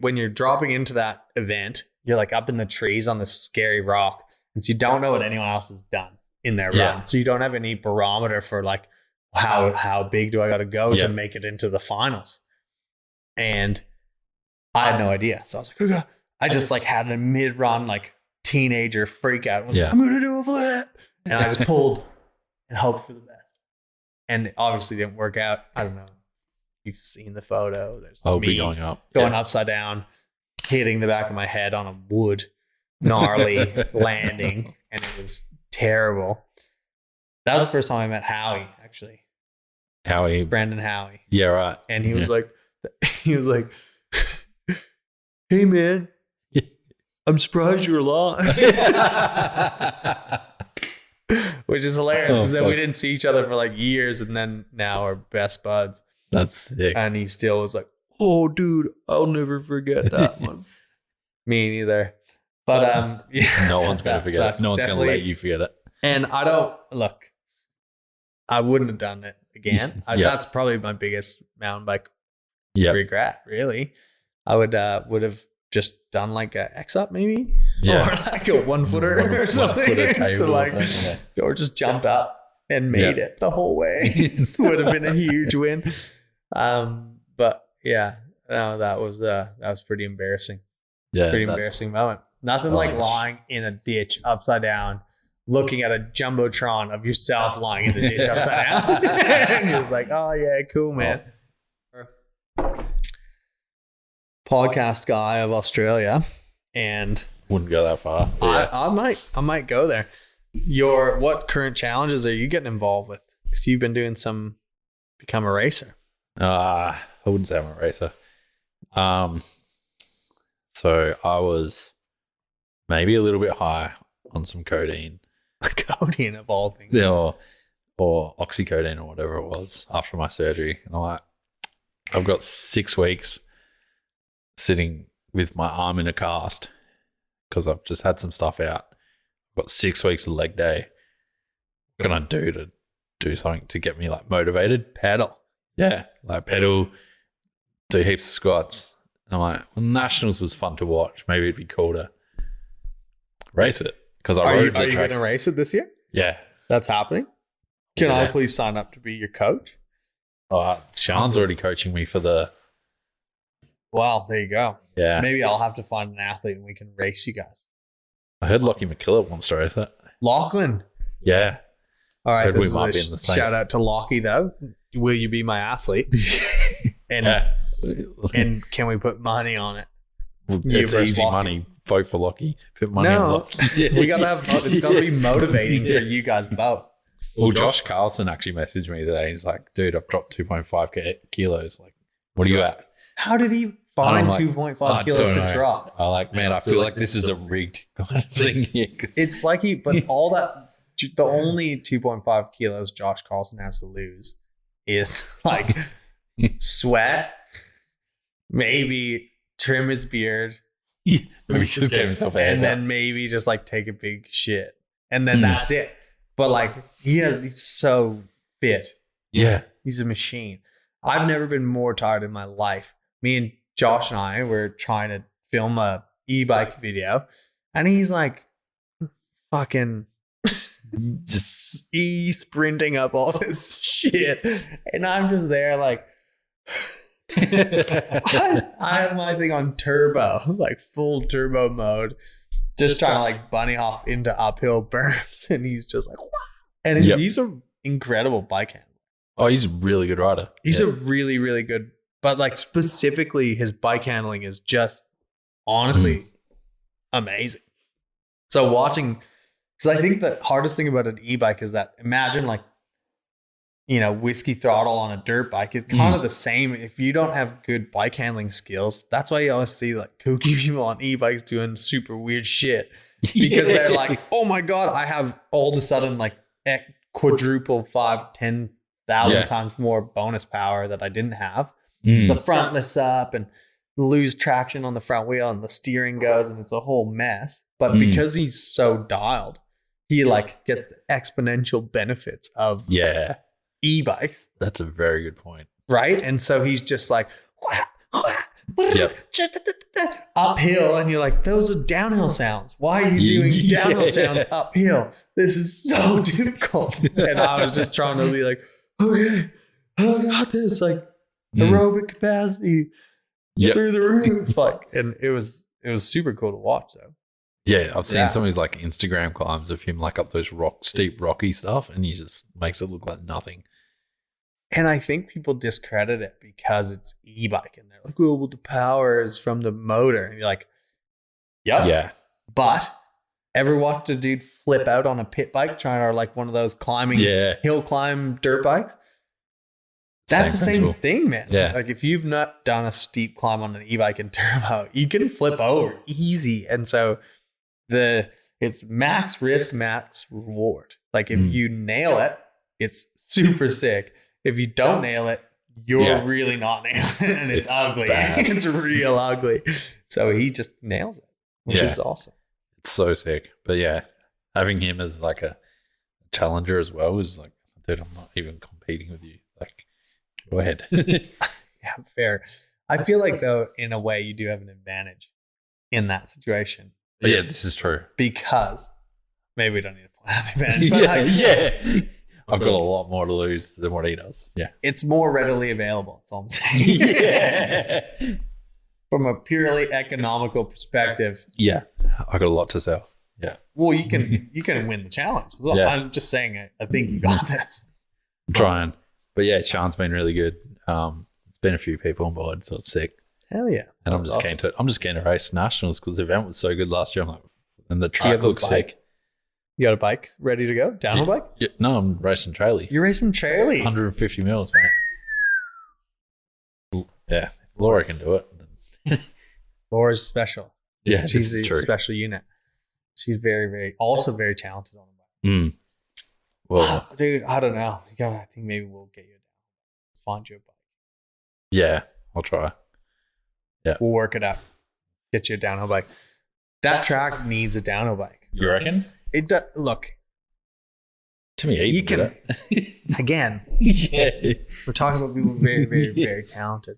B: when you're dropping into that event, you're like up in the trees on this scary rock, and so you don't know what anyone else has done in their run. So you don't have any barometer for like how big do I got to go to make it into the finals. And I had no idea. So I was like, okay. I just like had a mid-run like teenager freak out and was like, I'm gonna do a flip. And I just pulled and hoped for the best. And it obviously didn't work out. I don't know. You've seen the photo. There's me
C: going
B: upside down, hitting the back of my head on a wood, gnarly landing, and it was terrible. That was the first time I met Howie, actually. Brandon Howie.
C: Yeah, right.
B: And he was like, hey man, I'm surprised you're alive. Which is hilarious because then we didn't see each other for like years, and then now we're best buds.
C: That's sick.
B: And he still was like, oh dude, I'll never forget that one. Me neither. But
C: no one's gonna forget it. No one's gonna let you forget it.
B: And I wouldn't have done it again. That's probably my biggest mountain bike regret, really. I would have just done like a X-up maybe, or like a 1 footer or something, or just jumped up and made it the whole way. Would have been a huge win. But yeah, no, that was pretty embarrassing. Yeah, pretty embarrassing moment. Nothing like lying in a ditch upside down, looking at a jumbotron of yourself lying in the ditch upside down, and he was like, "Oh yeah, cool, man." Podcast guy of Australia, and
C: wouldn't go that far.
B: I might go there. What current challenges are you getting involved with? Because you've been doing become a racer.
C: I wouldn't say I'm a racer. So I was maybe a little bit high on some codeine.
B: Codeine of all things.
C: Yeah, or oxycodone or whatever it was after my surgery. And I've got 6 weeks sitting with my arm in a cast because I've just had some stuff out. I've got 6 weeks of leg day. What can I do to do something to get me like motivated?
B: Pedal.
C: Yeah, like pedal, do heaps of squats. And I'm like, well, Nationals was fun to watch. Maybe it'd be cool to race it because I rode the track.
B: Are you going to race it this year?
C: Yeah.
B: That's happening? Can I please sign up to be your coach?
C: Sean's already coaching me for the...
B: Well, there you go.
C: Yeah.
B: Maybe I'll have to find an athlete and we can race you guys.
C: I heard Lockie McKillop wants to race it.
B: Lachlan?
C: Yeah.
B: All right. This is a shout out to Lockie, though. Will you be my athlete? And can we put money on it?
C: It's easy money. Vote for Lockie. Put money on Lockie.
B: We got to have both. It's got to be motivating for you guys both.
C: Well, Josh Carlson actually messaged me today. He's like, dude, I've dropped 2.5 kilos. Like, what are you at?
B: How did he find 2.5 kilos to drop?
C: I'm like, man, I feel like this is a rigged kind of thing here.
B: It's like the only 2.5 kilos Josh Carlson has to lose is like sweat, maybe trim his beard,
C: maybe just get himself a
B: and then maybe just like take a big shit. And then that's it. But like he's so fit.
C: Yeah.
B: He's a machine. I've never been more tired in my life. Me and Josh and I were trying to film a e-bike video, and he's like fucking just sprinting up all this shit. And I'm just there like I have my thing on turbo, like full turbo mode, just trying to like bunny hop into uphill berms, and he's just like, wow. And he's an incredible bike handler.
C: Oh, he's a really good rider.
B: He's a really, really good, but like specifically his bike handling is just honestly amazing. So watching, because I think the hardest thing about an e-bike is that imagine like, whiskey throttle on a dirt bike is kind of the same. If you don't have good bike handling skills, that's why you always see like kooky people on e-bikes doing super weird shit because they're like, oh my God, I have all of a sudden like quadruple 5,000-10,000 times more bonus power that I didn't have. Because the front lifts up and lose traction on the front wheel and the steering goes and it's a whole mess. But because he's so dialed, he like gets the exponential benefits of e-bikes.
C: That's a very good point.
B: Right? And so he's just like uphill, and you're like, those are downhill sounds. Why are you doing downhill sounds uphill? This is so difficult. And I was just trying to be like, okay, I got this, like aerobic capacity. through the roof. Like, and it was super cool to watch though.
C: Yeah, I've seen some of his like Instagram climbs of him like up those steep rocky stuff, and he just makes it look like nothing.
B: And I think people discredit it because it's e-bike, and they're like, "Oh, well, the power is from the motor," and you're like, "Yep,
C: Yeah,
B: but ever watched a dude flip out on a pit bike trying to like one of those climbing hill climb dirt bikes? That's the same thing, man.
C: Yeah.
B: Like if you've not done a steep climb on an e-bike in turbo, you can flip over easy. And so it's max risk, max reward. Like if you nail it, it's super sick. If you don't nail it, you're really not nailing it, and it's ugly. It's real ugly. So he just nails it, which is awesome.
C: It's so sick. But yeah, having him as like a challenger as well is like, dude, I'm not even competing with you. Like, go ahead.
B: Yeah, fair. I feel like though, in a way, you do have an advantage in that situation.
C: But yeah, this is true.
B: Because maybe we don't need to point out the advantage. But
C: I've got a lot more to lose than what he does. Yeah.
B: It's more readily available. That's all I'm saying. From a purely economical perspective.
C: Yeah. I got a lot to sell. Yeah.
B: Well, you can win the challenge. I'm just saying I think you got this.
C: I'm trying. But yeah, Sean's been really good. It's been a few people on board, so it's sick.
B: Hell yeah.
C: And I'm just keen to race nationals because the event was so good last year. I'm like, and the track looks sick.
B: You got a bike ready to go? Downhill bike?
C: Yeah, no, I'm racing trailie.
B: You're racing trailie?
C: 150 mils, mate. Yeah, Laura can do it.
B: Laura's special.
C: Yeah,
B: she's a special unit. She's very, very, also very talented on the bike.
C: Well,
B: dude, I don't know. I think maybe we'll get you a downhill. Let's find you a bike.
C: Yeah, I'll try. Yeah,
B: we'll work it out. Get you a downhill bike. That track needs a downhill bike.
C: You reckon?
B: It does. Look,
C: to me,
B: you can again. We're talking about people very, very, very talented,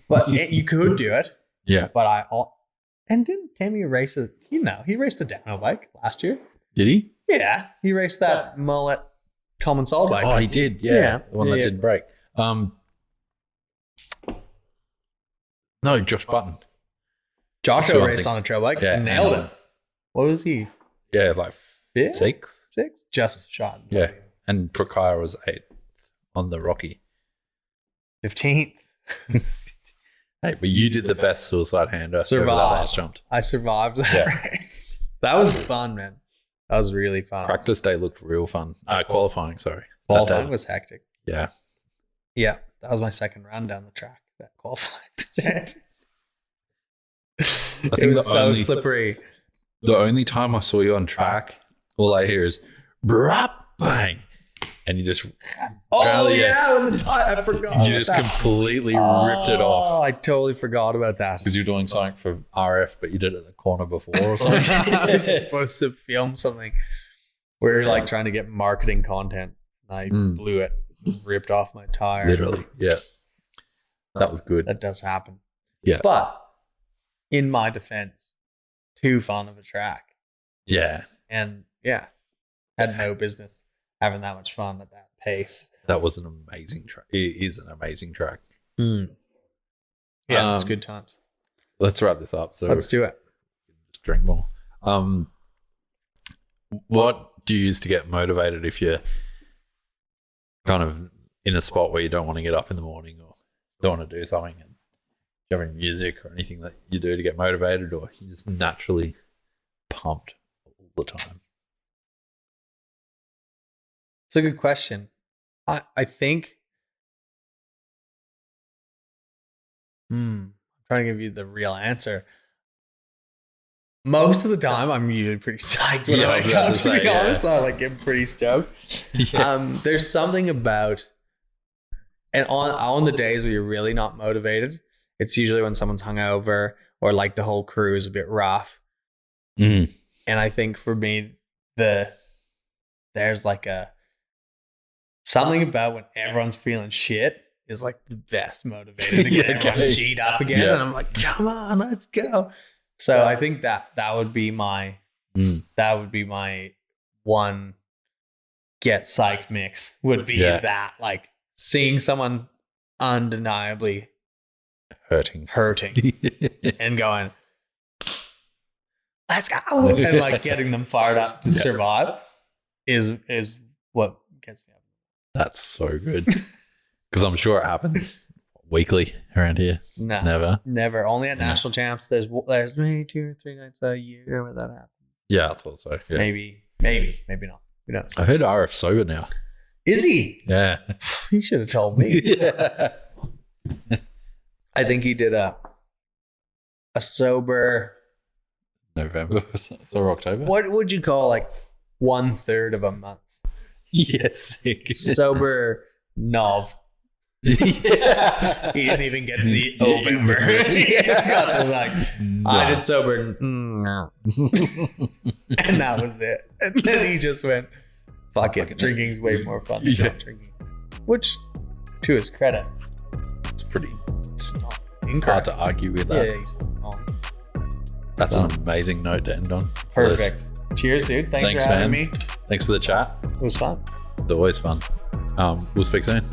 B: but you could do it.
C: Yeah,
B: but and didn't Tammy race a? He raced a downhill bike last year.
C: Did he?
B: Yeah, he raced that mullet common sol bike.
C: Oh, he did. Yeah, the one that didn't break. No, Josh Button.
B: Joshua raced on a trail bike. Yeah, nailed it. What was he?
C: Yeah, like 6.
B: Just shot.
C: Yeah, and Prakaya was 8th on the Rocky.
B: 15th.
C: Hey, but you did the best suicide hander.
B: Survived.
C: Last jumped.
B: I survived that race. That was fun, man. That was really fun.
C: Practice day looked real fun. Qualifying, sorry.
B: Qualifying was hectic.
C: Yeah.
B: Yeah, that was my second run down the track. That qualified. Shit. It was so slippery.
C: The only time I saw you on track, all I hear is bang, and you just
B: when the tire, I forgot.
C: You just completely ripped it off.
B: Oh, I totally forgot about that
C: because you're doing something for RF, but you did it at the corner before or something.
B: I was supposed to film something. We were like trying to get marketing content. I blew it, ripped off my tire.
C: Literally, yeah. That was good.
B: That does happen.
C: Yeah,
B: but in my defense, too fun of a track.
C: Yeah.
B: And had no business having that much fun at that pace.
C: That was an amazing track. It is an amazing track.
B: Yeah, it's good times.
C: Let's wrap this up. So
B: let's do it.
C: Just drink more. What do you use to get motivated if you're kind of in a spot where you don't want to get up in the morning or don't want to do something? And do you have any music or anything that you do to get motivated, or you just naturally pumped all the time?
B: It's a good question. I think I'm trying to give you the real answer. Most of the time, I'm usually pretty psyched when I wake up, to be honest. I get pretty stoked. There's something about, and on the days where you're really not motivated, it's usually when someone's hungover or like the whole crew is a bit rough. And I think for me, there's like something about when everyone's feeling shit is like the best motivator to get everyone G'd up again. And I'm like, come on, let's go. So I think that would be my one get psyched mix would be that, like seeing someone undeniably
C: hurting.
B: And going, let's go, and like getting them fired up to survive is what gets me up.
C: That's so good. Because I'm sure it happens weekly around here.
B: No, never. Only at national champs. There's maybe 2 or 3 nights a year where that happens.
C: Yeah, I thought so. Yeah.
B: Maybe not. Who knows?
C: I heard RF sober now.
B: Is he?
C: Yeah.
B: He should have told me.
C: Yeah.
B: I think he did a sober
C: November or October.
B: What would you call like 1/3 of a month?
C: Yes.
B: Sober Nov.
C: Yeah.
B: He didn't even get to the November. He just got to like, I did sober. And that was it. And then he just went, fuck it. Drinking's way more fun than not drinking. Which, to his credit, it's not incorrect.
C: Hard to argue with that.
B: Yeah, he's wrong.
C: That's an amazing note to end on.
B: Perfect. Cheers, dude. Thanks for having me.
C: Thanks for the chat.
B: It was fun.
C: It's always fun. We'll speak soon.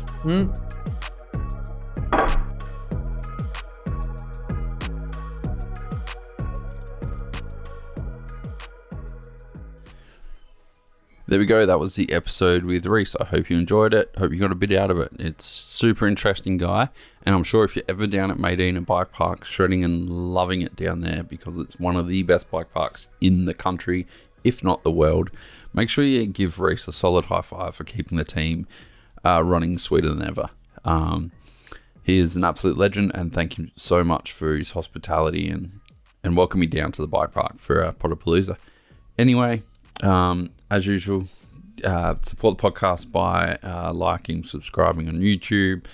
A: There we go. That was the episode with Rhys. I hope you enjoyed it. Hope you got a bit out of it. It's super interesting guy. And I'm sure if you're ever down at Maydena Bike Park, shredding and loving it down there because it's one of the best bike parks in the country, if not the world, make sure you give Rhys a solid high five for keeping the team running sweeter than ever. He is an absolute legend, and thank you so much for his hospitality and welcoming me down to the bike park for Potapalooza. Anyway, as usual, support the podcast by liking, subscribing on YouTube.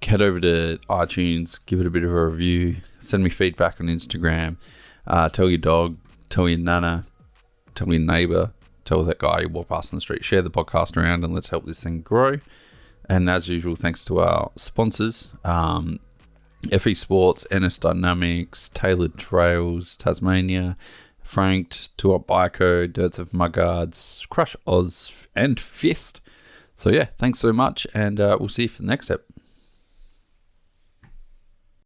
A: Head over to iTunes, give it a bit of a review, send me feedback on Instagram, tell your dog, tell your nana, tell your neighbor, tell that guy you walk past on the street, share the podcast around, and let's help this thing grow. And as usual, thanks to our sponsors, FE Sports, NS Dynamics, Tailored Trails, Tasmania, Franked, Two Up Bico, Dirts of Muggards, Crush Oz, and Fist. So yeah, thanks so much, and we'll see you for the next step.